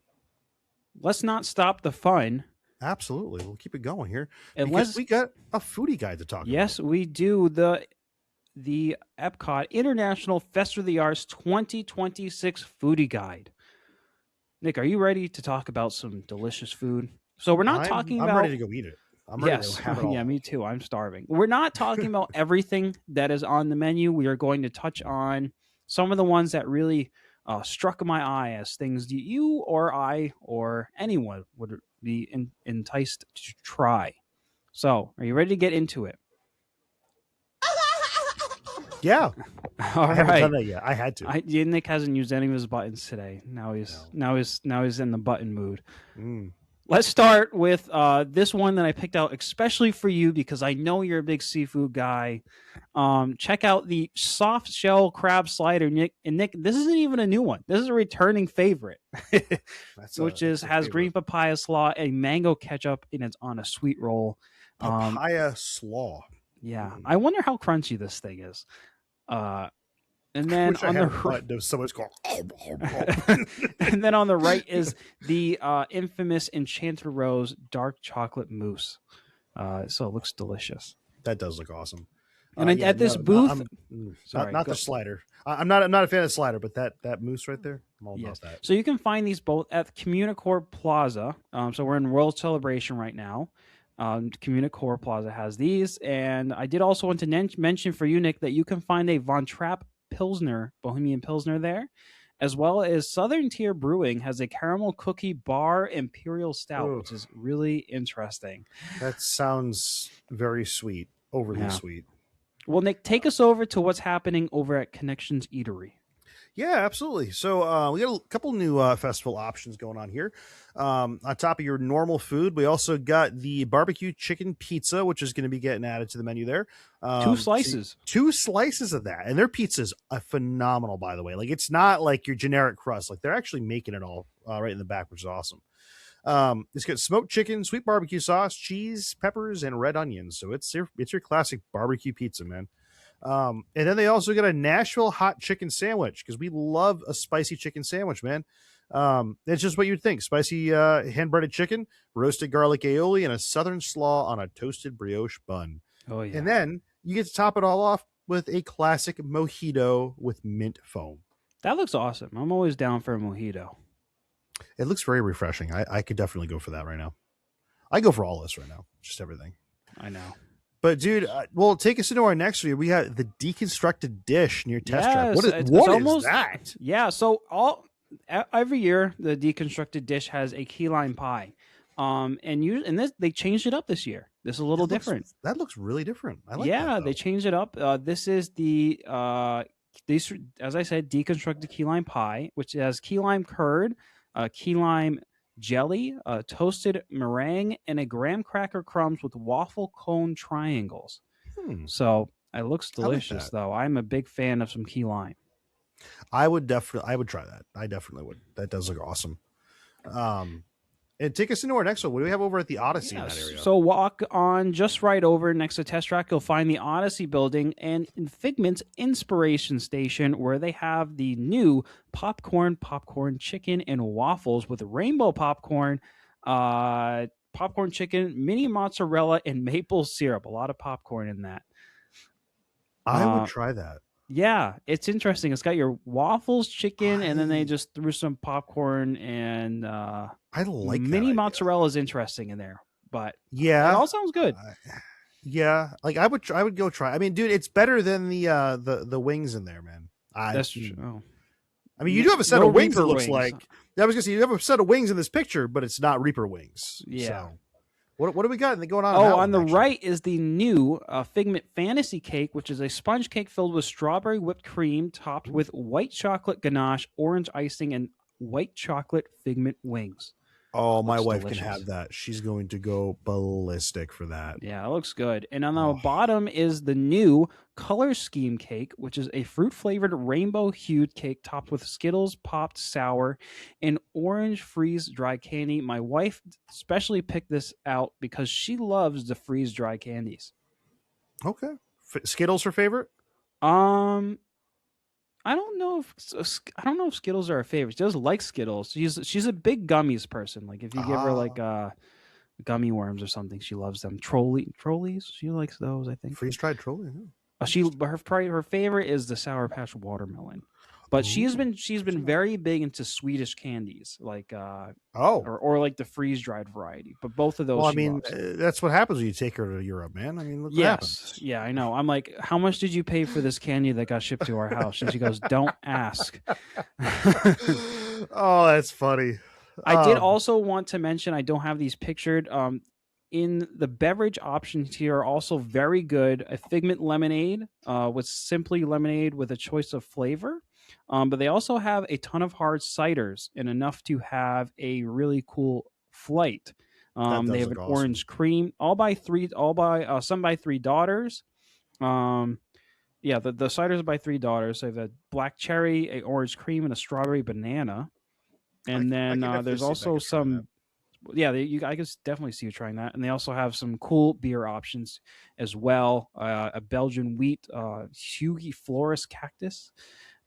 let's not stop the fun. Absolutely. We'll keep it going here. Because we got a foodie guide to talk about. Yes, we do. The EPCOT International Festival of the Arts 2026 Foodie Guide. Nick, are you ready to talk about some delicious food? So we're not talking about... I'm ready to go eat it. I'm ready to have it all. Yeah, me too. I'm starving. We're not talking about everything that is on the menu. We are going to touch on some of the ones that really struck my eye as things that you or I or anyone would be enticed to try. So, are you ready to get into it? Yeah. All right. I haven't done that yet. I had to. Nick hasn't used any of his buttons today. Now he's in the button mood. Let's start with this one that I picked out especially for you because I know you're a big seafood guy. Check out the soft shell crab slider, Nick. And Nick, this isn't even a new one. This is a returning favorite, has green papaya slaw, a mango ketchup, and it's on a sweet roll. Papaya slaw. Yeah, I wonder how crunchy this thing is. And then on the right, there's so much called. And then on the right is the infamous Enchanted Rose dark chocolate mousse. So it looks delicious. That does look awesome. And at this booth, not the slider. I'm not a fan of the slider, but that mousse right there, I'm all about that. So you can find these both at Communicore Plaza. So we're in World Celebration right now. Communicore Plaza has these, and I did also want to mention for you, Nick, that you can find a Von Trapp Pilsner, Bohemian Pilsner there, as well as Southern Tier Brewing has a caramel cookie bar imperial stout, which is really interesting. That sounds very sweet, overly sweet. Well, Nick, take us over to what's happening over at Connections Eatery. Yeah, absolutely. So we got a couple new festival options going on here. On top of your normal food, we also got the barbecue chicken pizza, which is going to be getting added to the menu there. 2 slices. 2 slices of that. And their pizza's phenomenal, by the way. Like, it's not like your generic crust. Like, they're actually making it all right in the back, which is awesome. It's got smoked chicken, sweet barbecue sauce, cheese, peppers, and red onions. So it's your classic barbecue pizza, man. And then they also got a Nashville hot chicken sandwich because we love a spicy chicken sandwich, man. It's just what you'd think: spicy hand-breaded chicken, roasted garlic aioli, and a southern slaw on a toasted brioche bun. Oh yeah! And then you get to top it all off with a classic mojito with mint foam. That looks awesome. I'm always down for a mojito. It looks very refreshing. I could definitely go for that right now. I go for all this right now, just everything. I know. But dude, well, take us into our next review. We got the deconstructed dish near Test Track. What is that? Yeah, so every year the deconstructed dish has a key lime pie, and this they changed it up this year. This is a little different. That looks really different. I like that. Yeah, they changed it up. This is the as I said, deconstructed key lime pie, which has key lime curd, key lime jelly, toasted meringue, and a graham cracker crumbs with waffle cone triangles. So it looks delicious, though. I'm a big fan of some key lime. I would try that. I definitely would. That does look awesome. And take us into our next one. What do we have over at the Odyssey in that Yes. area? So walk on just right over next to Test Track. You'll find the Odyssey building and Figment's Inspiration Station, where they have the new popcorn, chicken, and waffles with rainbow popcorn, popcorn chicken, mini mozzarella, and maple syrup. A lot of popcorn in that. I would try that. Yeah, it's interesting. It's got your waffles, chicken, and then they just threw some popcorn and I like mini mozzarella is interesting in there. But yeah, it all sounds good. Yeah, like I would go try. I mean, dude, it's better than the wings in there, man. That's true. Oh. I mean, you do have a set of wings. It looks wings. like. I was gonna say you have a set of wings in this picture, but it's not Reaper wings. Yeah. So, what do we got going on? Oh, on the right is the new Figment Fantasy Cake, which is a sponge cake filled with strawberry whipped cream, topped with white chocolate ganache, orange icing, and white chocolate Figment wings. Oh, my wife can have that. She's going to go ballistic for that. Yeah, it looks good. And on the bottom is the new Color Scheme Cake, which is a fruit-flavored rainbow-hued cake topped with Skittles, popped sour, and orange freeze-dried candy. My wife specially picked this out because she loves the freeze-dried candies. Okay. Skittles her favorite? I don't know if Skittles are her favorite. She does like Skittles. She's a big gummies person. Like if you give her like gummy worms or something, she loves them. Trolleys, she likes those. I think freeze dried trolley. Yeah. Her favorite is the Sour Patch watermelon. But she's been very big into Swedish candies, like or like the freeze dried variety. But both of those. Well, I mean, that's what happens when you take her to Europe, man. I mean, look what happens. Yeah, I know. I'm like, how much did you pay for this candy that got shipped to our house? And she goes, "Don't ask." Oh, that's funny. I did also want to mention, I don't have these pictured. In the beverage options here are also very good. A Figment lemonade with simply lemonade with a choice of flavor. But they also have a ton of hard ciders and enough to have a really cool flight. They have an orange cream, some by Three Daughters. The ciders by Three Daughters. They have a black cherry, a orange cream, and a strawberry banana. And then there's also some. Yeah, I can definitely see you trying that. And they also have some cool beer options as well. A Belgian wheat Hugie Florist Cactus.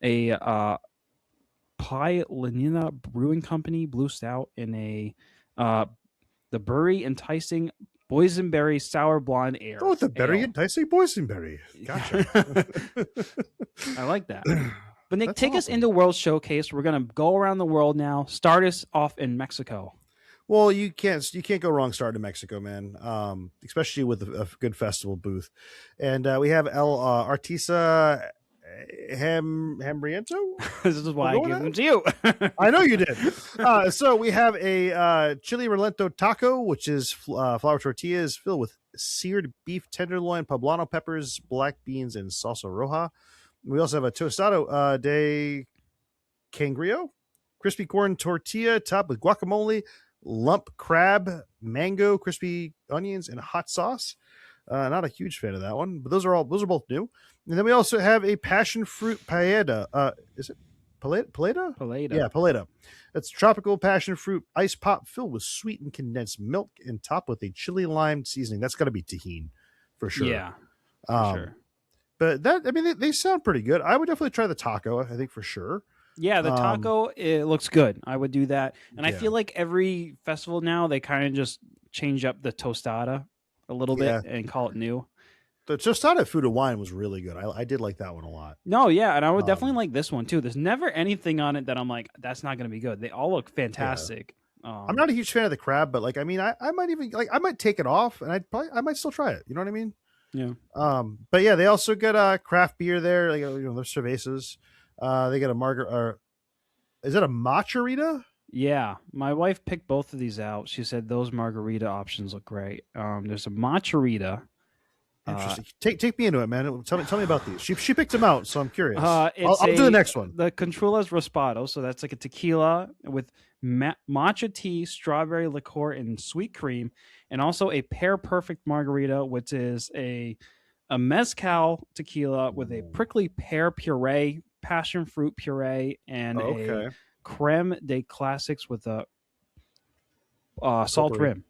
A Pi Lenina Brewing Company Blue Stout, and the Berry Enticing Boysenberry Sour Blonde Ale. Oh, the Berry Enticing Boysenberry. Gotcha. I like that. But Nick, take us into World Showcase. We're gonna go around the world now. Start us off in Mexico. Well, you can't go wrong starting in Mexico, man. Especially with a good festival booth, and we have El Artisa Hambriento. This is why I gave them to you. I know you did. So we have a chili relento taco, which is flour tortillas filled with seared beef tenderloin, poblano peppers, black beans, and salsa roja. We also have a tostado de cangrejo, crispy corn tortilla topped with guacamole, lump crab, mango, crispy onions, and hot sauce. Not a huge fan of that one, but those are both new. And then we also have a passion fruit paella. Is it paleta? Paleta. Yeah, paleta. That's tropical passion fruit ice pop filled with sweetened condensed milk and topped with a chili lime seasoning. That's got to be tajin for sure. Yeah, for sure. But they sound pretty good. I would definitely try the taco, I think, for sure. Yeah, the taco, it looks good. I would do that. And I feel like every festival now, they kind of just change up the tostada a little bit and call it new. The tostada Food and Wine was really good. I did like that one a lot. No, yeah, and I would definitely like this one too. There's never anything on it that I'm like, that's not going to be good. They all look fantastic. Yeah. I'm not a huge fan of the crab, but like, I mean, I might even I might take it off, and I might still try it. You know what I mean? Yeah. But yeah, they also got craft beer there. They got their cervezas. They got a margarita. Is it a matcha-rita? Yeah, my wife picked both of these out. She said those margarita options look great. There's a matcha-rita. Interesting. Take me into it, man. Tell me about these. She picked them out, so I'm curious. I'll do the next one. The Controlas Raspado. So that's like a tequila with matcha tea, strawberry liqueur, and sweet cream, and also a Pear Perfect margarita, which is a mezcal tequila with a prickly pear puree, passion fruit puree, and a creme de classics with a Salt Potpourri. rim.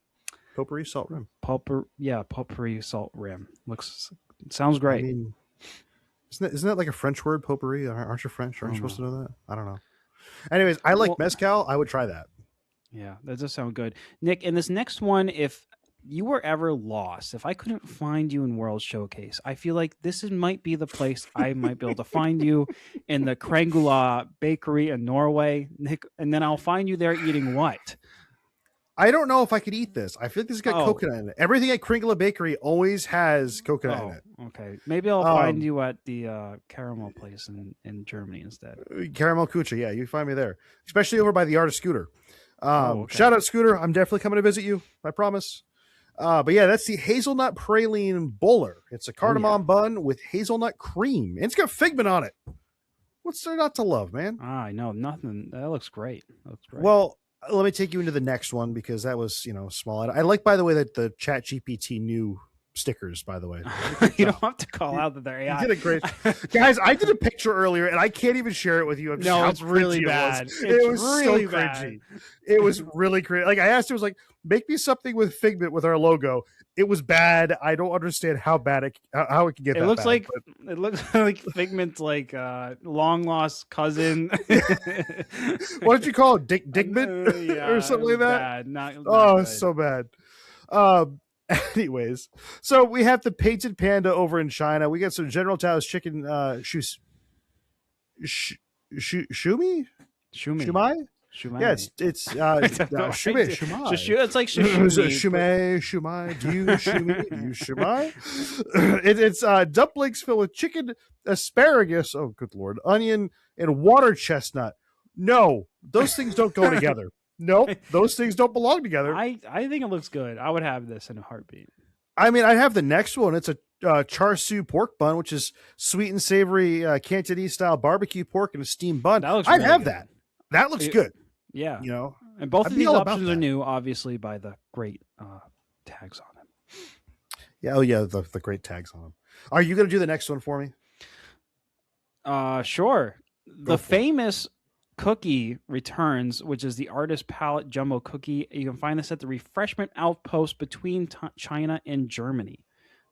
Potpourri salt rim. Potpourri salt rim. Sounds I great. mean, isn't that like a French word, potpourri? Aren't you French? Aren't you supposed to know that? I don't know. Anyways, I like mezcal. I would try that. Yeah, that does sound good. Nick, in this next one, if you were ever lost, if I couldn't find you in World Showcase, I feel like might be the place I might be able to find you in the Krangula Bakery in Norway, Nick, and then I'll find you there eating what? I don't know if I could eat this. I feel like this has got coconut in it. Everything at Kringla Bakery always has coconut in it. Okay. Maybe I'll find you at the caramel place in Germany instead. Caramel Kucha, yeah, you find me there. Especially over by the Art of Scooter. Okay. Shout out Scooter. I'm definitely coming to visit you. I promise. But yeah, that's the hazelnut praline bowler. It's a cardamom bun with hazelnut cream. And it's got figment on it. What's there not to love, man? I know. Nothing. That looks great. Well, let me take you into the next one because that was, small. I like, by the way, that the Chat GPT new stickers, by the way. You don't have to call out that they're AI. You did a great guys. I did a picture earlier and I can't even share it with you. It's really bad. It was really so cringy. It was really cringy. Like I asked, it was like, make me something with figment with our logo. It was bad. I don't understand how bad how it can get. It looks like Figment's like long lost cousin. What did you call it? Digman or something like that? Bad. Not good. So bad. Anyways, so we have the painted panda over in China. We got some General Tao's chicken shumi? Yeah, it's shumai. It's like shumai. Shumai. Do you shumai? Do you shumai? It's dumplings filled with chicken, asparagus. Oh, good lord! Onion and water chestnut. No, those things don't go together. Nope, those things don't belong together. I think it looks good. I would have this in a heartbeat. I mean, I'd have the next one. It's a char siu pork bun, which is sweet and savory Cantonese style barbecue pork and a steamed bun. I'd have that. That looks good. Yeah. And I'd both of these options are that. New, obviously, by the great tags on them. Yeah. Oh, yeah. The great tags on them. Are you going to do the next one for me? Sure. The famous cookie returns, which is the Artist Palette Jumbo Cookie. You can find this at the Refreshment Outpost between China and Germany.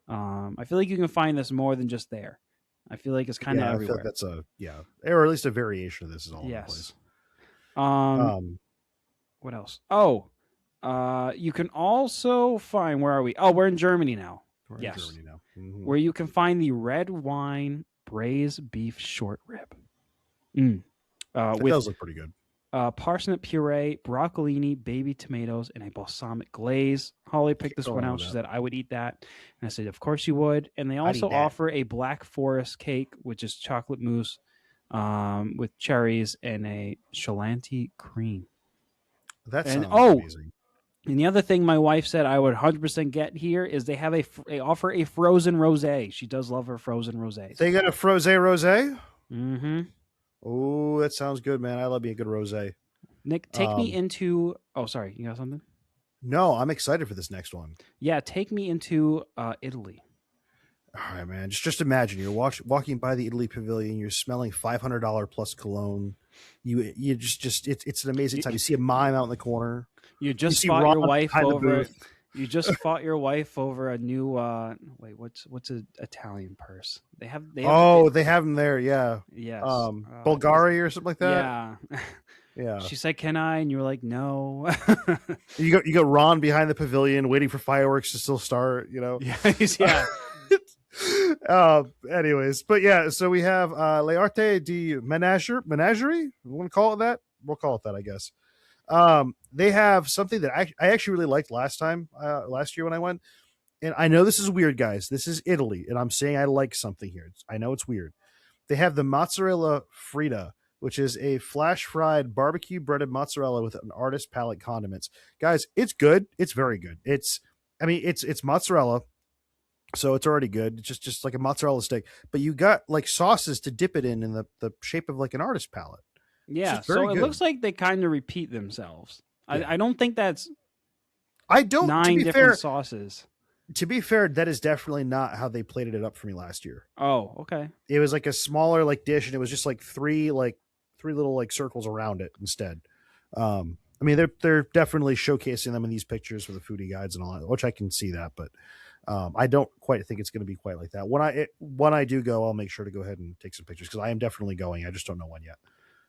I feel like you can find this more than just there. I feel like it's kind of everywhere. I feel like that's or at least a variation of this is all over the place. What else? Oh, you can also find, where are we? Oh, we're in Germany now. We're in Germany now. Mm-hmm. Where you can find the red wine braised beef short rib. That does look pretty good. Parsnip puree, broccolini, baby tomatoes, and a balsamic glaze. Holly picked this one out. She said, I would eat that. And I said, of course you would. And they also offer a black forest cake, which is chocolate mousse with cherries and a Chalanti cream. That sounds amazing. And the other thing my wife said I would 100% get here is they have they offer a frozen rosé. She does love her frozen rosé. They got a frozen rosé? Mm-hmm. Oh, that sounds good, man. I love me a good rosé. Nick, take me into... Oh, sorry. You got something? No, I'm excited for this next one. Yeah, take me into Italy. All right, man. Just imagine you're walking by the Italy Pavilion. You're smelling $500 plus cologne. You just it's an amazing time. You see a mime out in the corner. You just fought your wife over. You just fought your wife over a new. What's an Italian purse? They have them there. Yeah. Yes. Bulgari or something like that. Yeah. Yeah. She said, "Can I?" And you were like, "No." you got Ron behind the pavilion waiting for fireworks to still start. Yeah. Anyways, but yeah, so we have L'Arte di Menagerie. We want to call it that? We'll call it that, I guess. They have something that I actually really liked last year when I went. And I know this is weird, guys. This is Italy, and I'm saying I like something here. I know it's weird. They have the mozzarella fritta, which is a flash fried barbecue breaded mozzarella with an artist palette condiments. Guys, it's good. It's very good. It's mozzarella. So it's already good. It's just like a mozzarella stick, but you got like sauces to dip it in the shape of like an artist palette. Yeah, so it looks like they kind of repeat themselves. Yeah. I don't think that's. I don't. 9 different sauces. To be fair, that is definitely not how they plated it up for me last year. Oh, okay. It was like a smaller like dish, and it was just like three little like circles around it instead. I mean, they're definitely showcasing them in these pictures for the foodie guides and all that, which I can see that, but I don't quite think it's going to be quite like that. When I do go, I'll make sure to go ahead and take some pictures because I am definitely going. I just don't know when yet.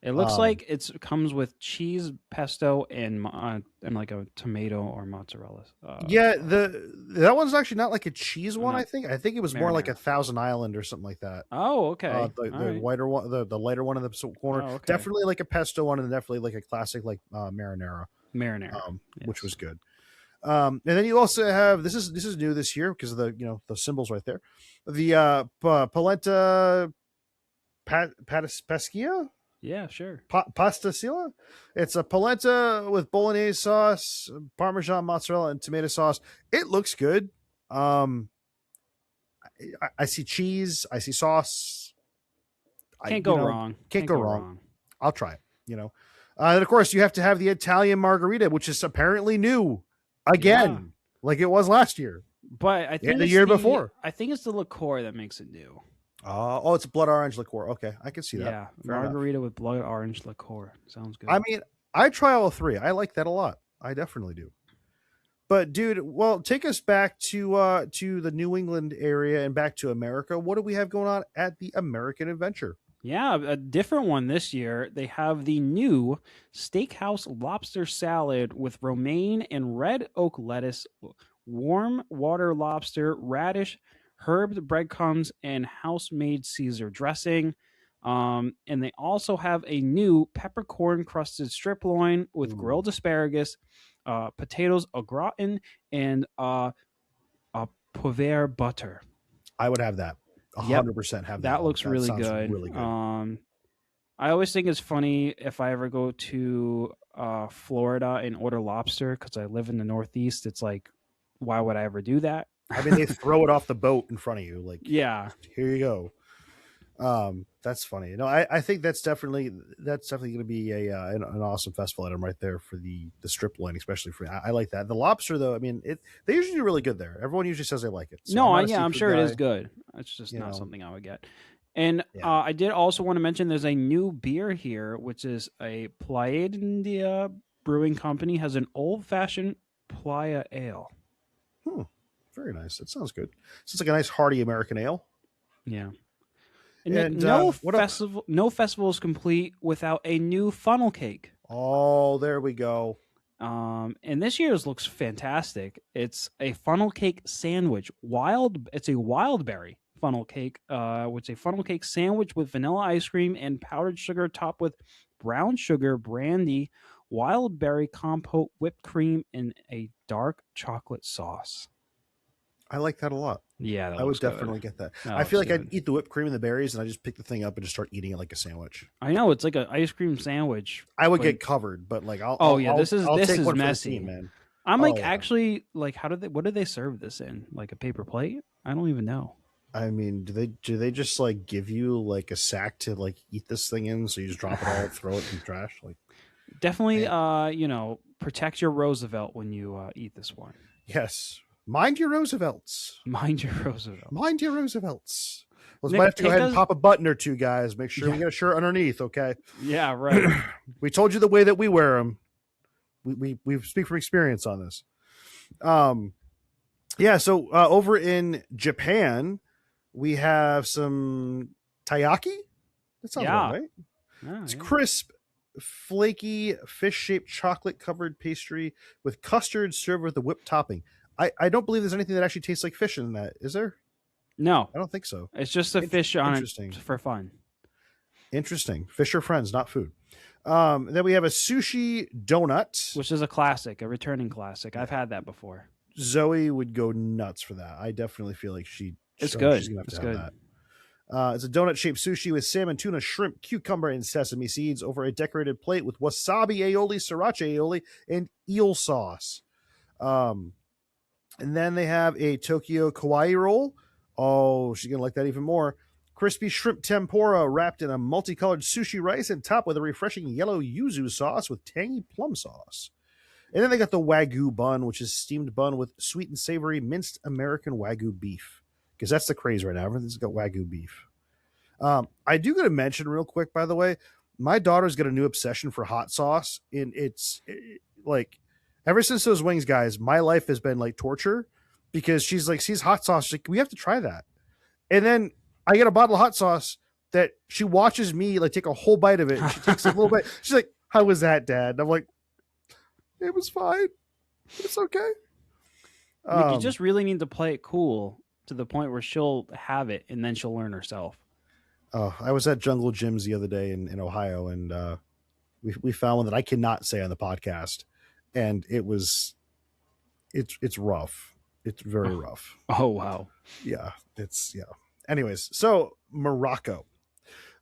It looks like it comes with cheese, pesto, and like a tomato or mozzarella. Yeah, that one's actually not like a cheese one. Not I think it was more like a Thousand Island or something like that. Oh, okay. The whiter one, the lighter one in the corner. Oh, okay. Definitely like a pesto one, and definitely like a classic like marinara, yes. which was good. And then you also have this is new this year because of the symbols right there. The polenta pescia. Yeah, sure. Pasta sila. It's a polenta with bolognese sauce, Parmesan, mozzarella, and tomato sauce. It looks good. I see cheese. I see sauce. Can't go wrong. Can't go wrong. I'll try it. And of course, you have to have the Italian margarita, which is apparently new again, like it was last year. But I think the year before. I think it's the liqueur that makes it new. It's a blood orange liqueur. Okay, I can see that. Yeah, margarita with blood orange liqueur. Sounds good. I mean, I try all three. I like that a lot. I definitely do. But dude, well, take us back to the New England area and back to America. What do we have going on at the American Adventure? Yeah, a different one this year. They have the new Steakhouse Lobster Salad with romaine and red oak lettuce, warm water lobster, radish, herbed breadcrumbs, and house-made Caesar dressing. And they also have a new peppercorn crusted strip loin with grilled asparagus, potatoes au gratin, and Poivre butter. I would have that. 100% have that. That looks really good. Really good. I always think it's funny if I ever go to Florida and order lobster because I live in the Northeast. It's like, why would I ever do that? I mean, they throw it off the boat in front of you. Like, yeah, here you go. That's funny. I think that's definitely going to be an awesome festival item right there for the strip loin, especially for. I like that. The lobster, though, I mean, they usually do really good there. Everyone usually says they like it. So I'm sure it is good. It's just not something I would get. And I did also want to mention there's a new beer here, which is a Playa India Brewing Company has an old-fashioned Playa Ale. Very nice. That sounds good. Sounds like a nice hearty American ale. Yeah. And no festival is complete without a new funnel cake. Oh, there we go. And this year's looks fantastic. It's a funnel cake sandwich. It's a wild berry funnel cake, which is a funnel cake sandwich with vanilla ice cream and powdered sugar topped with brown sugar, brandy, wild berry compote, whipped cream, and a dark chocolate sauce. I like that a lot. Yeah, I would definitely get that. I feel like I'd eat the whipped cream and the berries, and I just pick the thing up and just start eating it like a sandwich. I know it's like an ice cream sandwich. I would get covered, but like this is messy, man. I'm actually like, what do they serve this in? Like a paper plate? I don't even know. I mean, do they just like give you like a sack to like eat this thing in, so you just drop it all, throw it in the trash? Like, definitely, protect your Roosevelt when you eat this one. Yes. Mind your Roosevelts. Mind your Roosevelts. Mind your Roosevelts. Let's might have to go ahead and pop a button or two, guys. Make sure we get a shirt underneath, okay? Yeah, right. We told you the way that we wear them. We speak from experience on this. So over in Japan, we have some taiyaki. That sounds right? It's crisp, flaky, fish-shaped chocolate-covered pastry with custard served with a whipped topping. I don't believe there's anything that actually tastes like fish in that. Is there? No. I don't think so. It's just a fish on it for fun. Interesting. Fish are friends, not food. Then we have a sushi donut. Which is a classic, a returning classic. I've had that before. Zoe would go nuts for that. I definitely feel like it's good. She's going to have that. It's a donut-shaped sushi with salmon, tuna, shrimp, cucumber, and sesame seeds over a decorated plate with wasabi aioli, sriracha aioli, and eel sauce. And then they have a Tokyo kawaii roll. Oh, she's going to like that even more. Crispy shrimp tempura wrapped in a multicolored sushi rice and topped with a refreshing yellow yuzu sauce with tangy plum sauce. And then they got the Wagyu bun, which is steamed bun with sweet and savory minced American Wagyu beef. Because that's the craze right now. Everything's got Wagyu beef. I do got to mention real quick, by the way, My daughter's got a new obsession for hot sauce, and like ever since those wings, guys, my life has been like torture because she's like sees hot sauce, she's like, we have to try that, and then I get a bottle of hot sauce that she watches me like take a whole bite of it, and she takes a little bit. She's like, "How was that, Dad?" And I'm like, "It was fine. It's okay." Nick, you just really need to play it cool to the point where she'll have it and then she'll learn herself. I was at Jungle Gyms the other day in Ohio, and we found one that I cannot say on the podcast, and it's rough. It's very rough. Oh wow. Yeah, Anyways, so Morocco.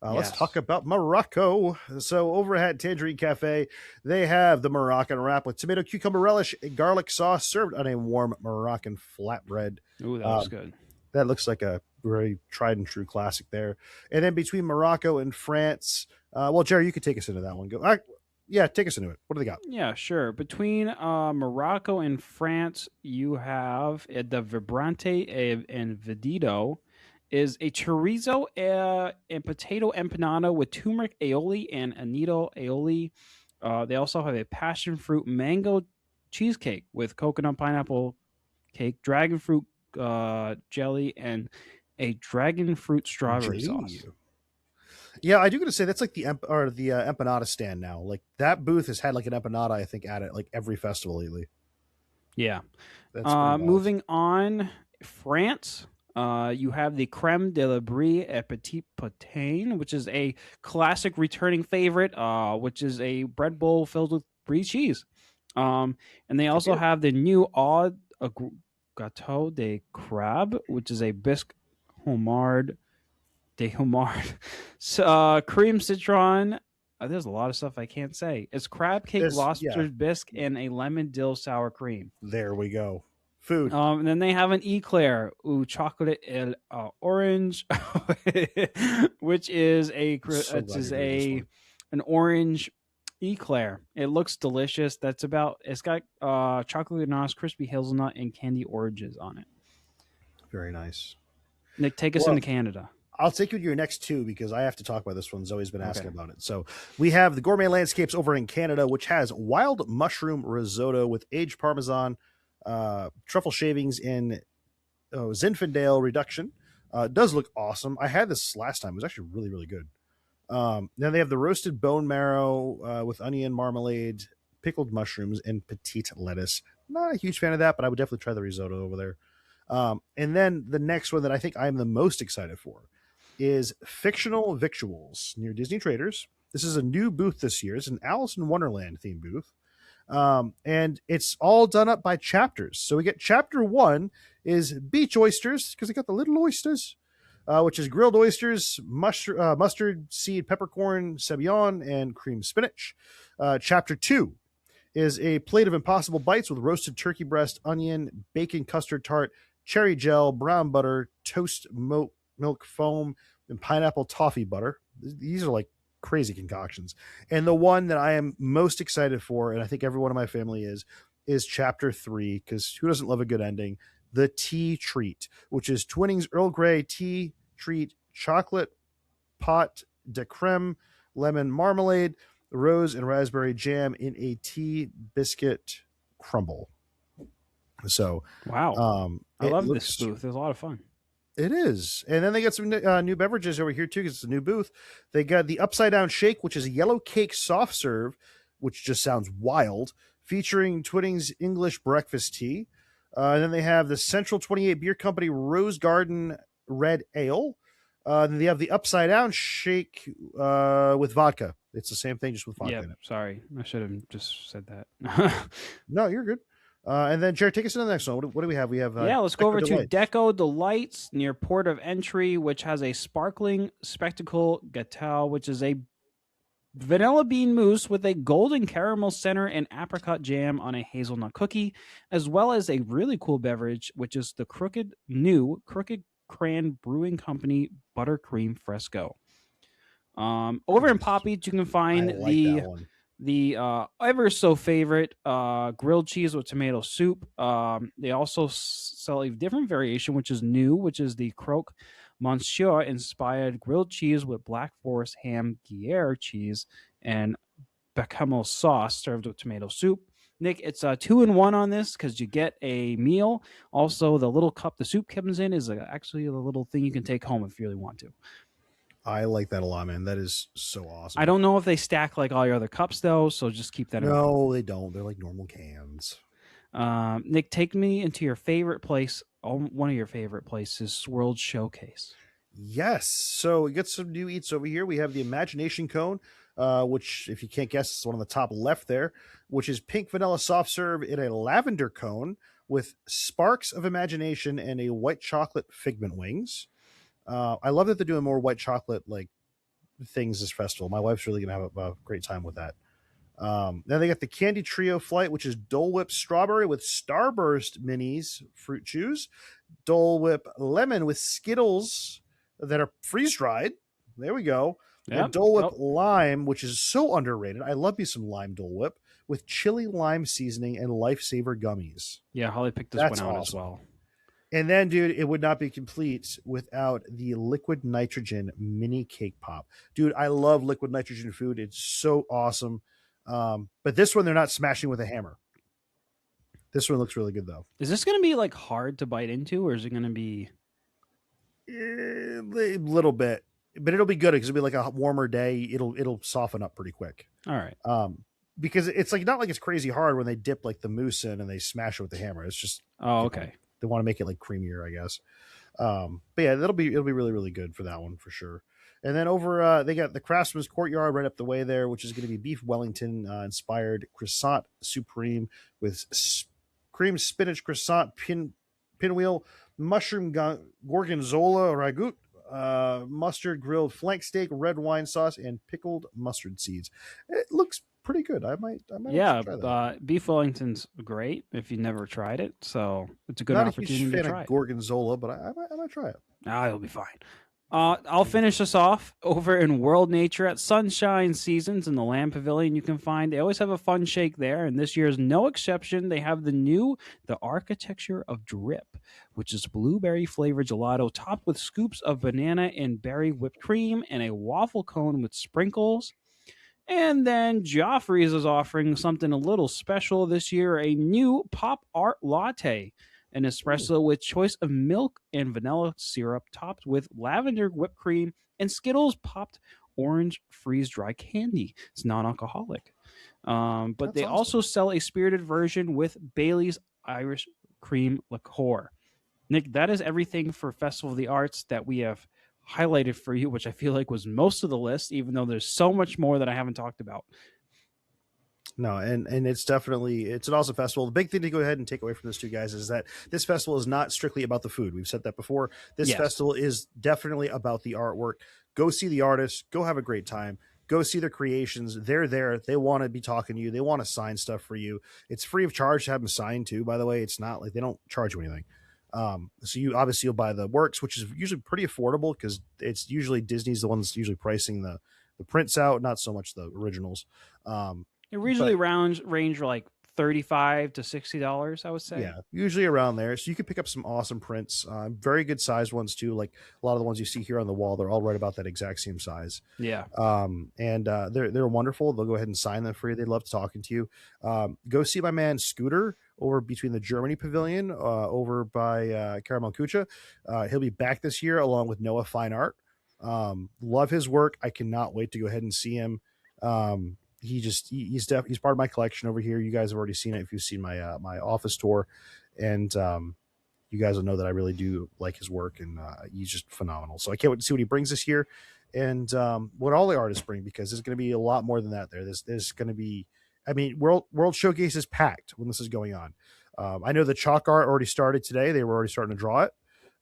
Let's talk about Morocco. So over at Tangerine Cafe, they have the Moroccan wrap with tomato, cucumber relish, garlic sauce served on a warm Moroccan flatbread. Ooh, that was good. That looks like a very tried and true classic there. And then between Morocco and France, well, Jerry, you could take us into that one. Take us into it. What do they got? Yeah, sure. Between Morocco and France, you have the Vibrante and Vedito is a chorizo and potato empanada with turmeric aioli and annatto aioli. They also have a passion fruit mango cheesecake with coconut pineapple cake, dragon fruit jelly, and a dragon fruit strawberry sauce. Yeah, I do got to say that's like the empanada stand now. Like that booth has had like an empanada, I think, at it like every festival lately. Yeah. Moving on, France. You have the creme de la brie et petit potain, which is a classic returning favorite, which is a bread bowl filled with brie cheese. And they also have the new gâteau de crabe, which is a bisque homard de homard, cream citron. There's a lot of stuff I can't say. It's crab cake, lobster bisque, and a lemon dill sour cream. There we go. Food. And then they have an eclair, chocolate orange, which is an orange eclair. It looks delicious. It's got chocolate ganache, crispy hazelnut, and candy oranges on it. Very nice. Nick, take us into Canada. I'll take you to your next two because I have to talk about this one. Zoe's been asking about it. So we have the Gourmet Landscapes over in Canada, which has wild mushroom risotto with aged Parmesan, truffle shavings in Zinfandel reduction. It does look awesome. I had this last time. It was actually really, really good. Then they have the roasted bone marrow with onion marmalade, pickled mushrooms, and petite lettuce. Not a huge fan of that, but I would definitely try the risotto over there. And then the next one that I think I'm the most excited for is Fictional Victuals near Disney Traders. This is a new booth this year. It's an Alice in Wonderland themed booth. And it's all done up by chapters. So we get chapter 1 is beach oysters, because they got the little oysters, which is grilled oysters, mustard seed, peppercorn, cevion, and cream spinach. Chapter 2 is a plate of Impossible Bites with roasted turkey breast, onion, bacon custard tart, cherry gel, brown butter, toast milk foam, and pineapple toffee butter. These are like crazy concoctions. And the one that I am most excited for, and I think everyone in my family is chapter 3, because who doesn't love a good ending? The tea treat, which is Twinings Earl Grey tea treat, chocolate pot de creme, lemon marmalade, rose and raspberry jam in a tea biscuit crumble. So wow, I love this booth. It's a lot of fun. It is. And then they got some new beverages over here too, because it's a new booth. They got the Upside Down Shake, which is a yellow cake soft serve, which just sounds wild, featuring Twinings English breakfast tea. And then they have the Central 28 Beer Company Rose Garden Red Ale. Then they have the Upside Down Shake with vodka. It's the same thing, just with vodka in it. Sorry. I should have just said that. No, you're good. And then, Jared, take us to the next one. What do we have? We have let's go over to Deco Delights near Port of Entry, which has a sparkling spectacle gâteau, which is a vanilla bean mousse with a golden caramel center and apricot jam on a hazelnut cookie, as well as a really cool beverage, which is the Crooked Cran Brewing Company Buttercream Fresco. Over in Poppy, you can find the ever so favorite grilled cheese with tomato soup. They also sell a different variation, which is new, which is the Croque Monsieur-inspired grilled cheese with Black Forest ham Gruyere cheese and bechamel sauce served with tomato soup. Nick, it's a 2-in-1 on this because you get a meal. Also, the little cup the soup comes in is actually a little thing you can take home if you really want to. I like that a lot, man. That is so I awesome. don't know if they stack like all your other cups though, so just keep that in mind. No, they don't. They're like normal cans. Nick, take me into your favorite place, one of your favorite places, World Showcase. Yes. So we get some new eats over here. We have the Imagination Cone, which, if you can't guess, is one on the top left there, which is pink vanilla soft serve in a lavender cone with sparks of imagination and a white chocolate figment wings. I love that they're doing more white chocolate like things this festival. My wife's really gonna have a great time with that. Then they got the Candy Trio Flight, which is Dole Whip Strawberry with Starburst Minis Fruit Chews, Dole Whip Lemon with Skittles that are freeze dried. There we go. Yep. And Dole Whip Lime, which is so underrated. I love me some lime Dole Whip with chili lime seasoning and Lifesaver gummies. Yeah, Holly picked this one out as well. And then, dude, it would not be complete without the liquid nitrogen mini cake pop. Dude, I love liquid nitrogen food. It's so awesome. But this one, they're not smashing with a hammer. This one looks really good, though. Is this going to be like hard to bite into, or is it going to be a little bit? But it'll be good because it'll be like a warmer day. It'll soften up pretty quick. All right. Because it's like not like it's crazy hard when they dip like the mousse in and they smash it with the hammer. It's just okay. They want to make it like creamier, I guess. But yeah, it'll be really, really good for that one for sure. And then over, they got the Craftsman's Courtyard right up the way there, which is going to be beef Wellington inspired croissant supreme with cream spinach croissant pinwheel, mushroom gorgonzola ragout, mustard grilled flank steak, red wine sauce, and pickled mustard seeds. It looks pretty good. I might yeah, try that. Beef Wellington's great if you never tried it, so it's a good opportunity Not a huge fan to try of gorgonzola, but I might try it. It'll be fine. I'll finish us off over in World Nature at Sunshine Seasons in the Land Pavilion. You can find, they always have a fun shake there, and this year is no exception. They have the Architecture of Drip, which is blueberry flavored gelato topped with scoops of banana and berry whipped cream and a waffle cone with sprinkles. And then Joffrey's is offering something a little special this year, a new pop art latte, an espresso with choice of milk and vanilla syrup topped with lavender whipped cream and Skittles popped orange freeze-dry candy. It's non-alcoholic. But they also sell a spirited version with Bailey's Irish cream liqueur. Nick, that is everything for Festival of the Arts that we have highlighted for you, which I feel like was most of the list, even though there's so much more that I haven't talked about. No, and it's an awesome festival. The big thing to go ahead and take away from this, two guys, is that this festival is not strictly about the food. We've said that before. This festival is definitely about the artwork. Go see the artists. Go have a great time. Go see their creations. They're there. They want to be talking to you. They want to sign stuff for you. It's free of charge to have them signed too, by the way. It's not like they don't charge you anything. So you'll buy the works, which is usually pretty affordable because it's usually Disney's the one that's usually pricing the prints out, not so much the originals. It usually range like $35 to $60, I would say. Yeah, usually around there. So you can pick up some awesome prints, very good sized ones too. Like a lot of the ones you see here on the wall, they're all right about that exact same size. Yeah. And they're wonderful. They'll go ahead and sign them for you. They love talking to you. Go see my man Scooter over between the Germany Pavilion, over by Caramel Kucha. He'll be back this year along with Noah Fine Art. Love his work. I cannot wait to go ahead and see him. He's part of my collection over here. You guys have already seen it if you've seen my my office tour, and you guys will know that I really do like his work, and he's just phenomenal. So I can't wait to see what he brings this year, and what all the artists bring, because there's going to be a lot more than that. There's going to be, I mean, World Showcase is packed when this is going on. I know the chalk art already started today. They were already starting to draw it,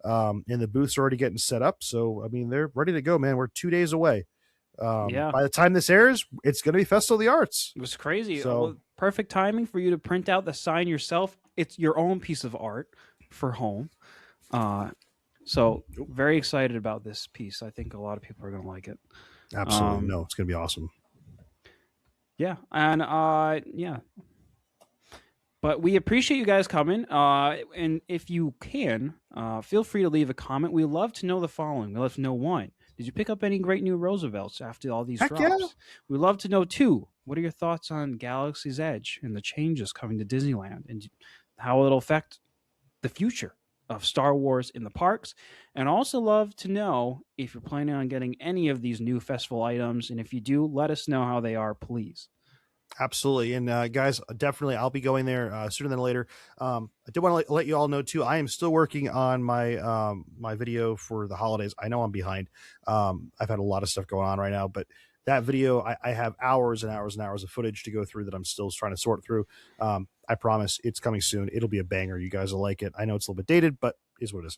and the booths are already getting set up. So I mean, they're ready to go, man. We're 2 days away. By the time this airs, it's going to be Festival of the Arts. It was crazy. So, perfect timing for you to print out the sign yourself. It's your own piece of art for home. So very excited about this piece. I think a lot of people are going to like it. Absolutely. No, it's going to be awesome. Yeah. And yeah. But we appreciate you guys coming. And if you can, feel free to leave a comment. We love to know the following. We love to know, one, did you pick up any great new Roosevelts after all these Heck drops? yeah. We love to know, two, what are your thoughts on Galaxy's Edge and the changes coming to Disneyland and how it'll affect the future of Star Wars in the parks? And also love to know if you're planning on getting any of these new festival items. And if you do, let us know how they are, please. Absolutely. And guys, definitely I'll be going there sooner than later. I did want to let you all know too, I am still working on my my video for the holidays. I know I'm behind. I've had a lot of stuff going on right now, but that video, I have hours and hours and hours of footage to go through that I'm still trying to sort through. I promise it's coming soon. It'll be a banger. You guys will like it. I know it's a little bit dated, but it is what it is.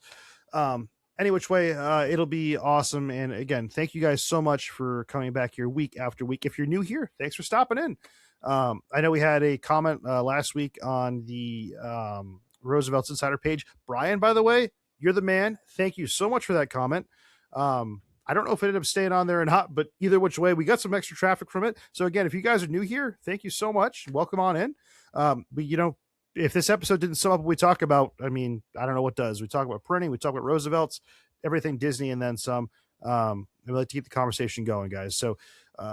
Any which way, it'll be awesome. And again, thank you guys so much for coming back here week after week. If you're new here, thanks for stopping in. I know we had a comment last week on the Roosevelt's Insider page. Brian, by the way, you're the man. Thank you so much for that comment. I don't know if it ended up staying on there or not, but either which way, we got some extra traffic from it. So again, if you guys are new here, thank you so much. Welcome on in. But you know, if this episode didn't sum up what we talk about, I mean, I don't know what does. We talk about printing, we talk about Roosevelt's, everything Disney, and then some. We like to keep the conversation going, guys. So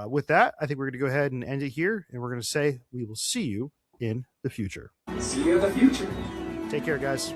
with that, I think we're going to go ahead and end it here, and we're going to say we will see you in the future. See you in the future. Take care, guys.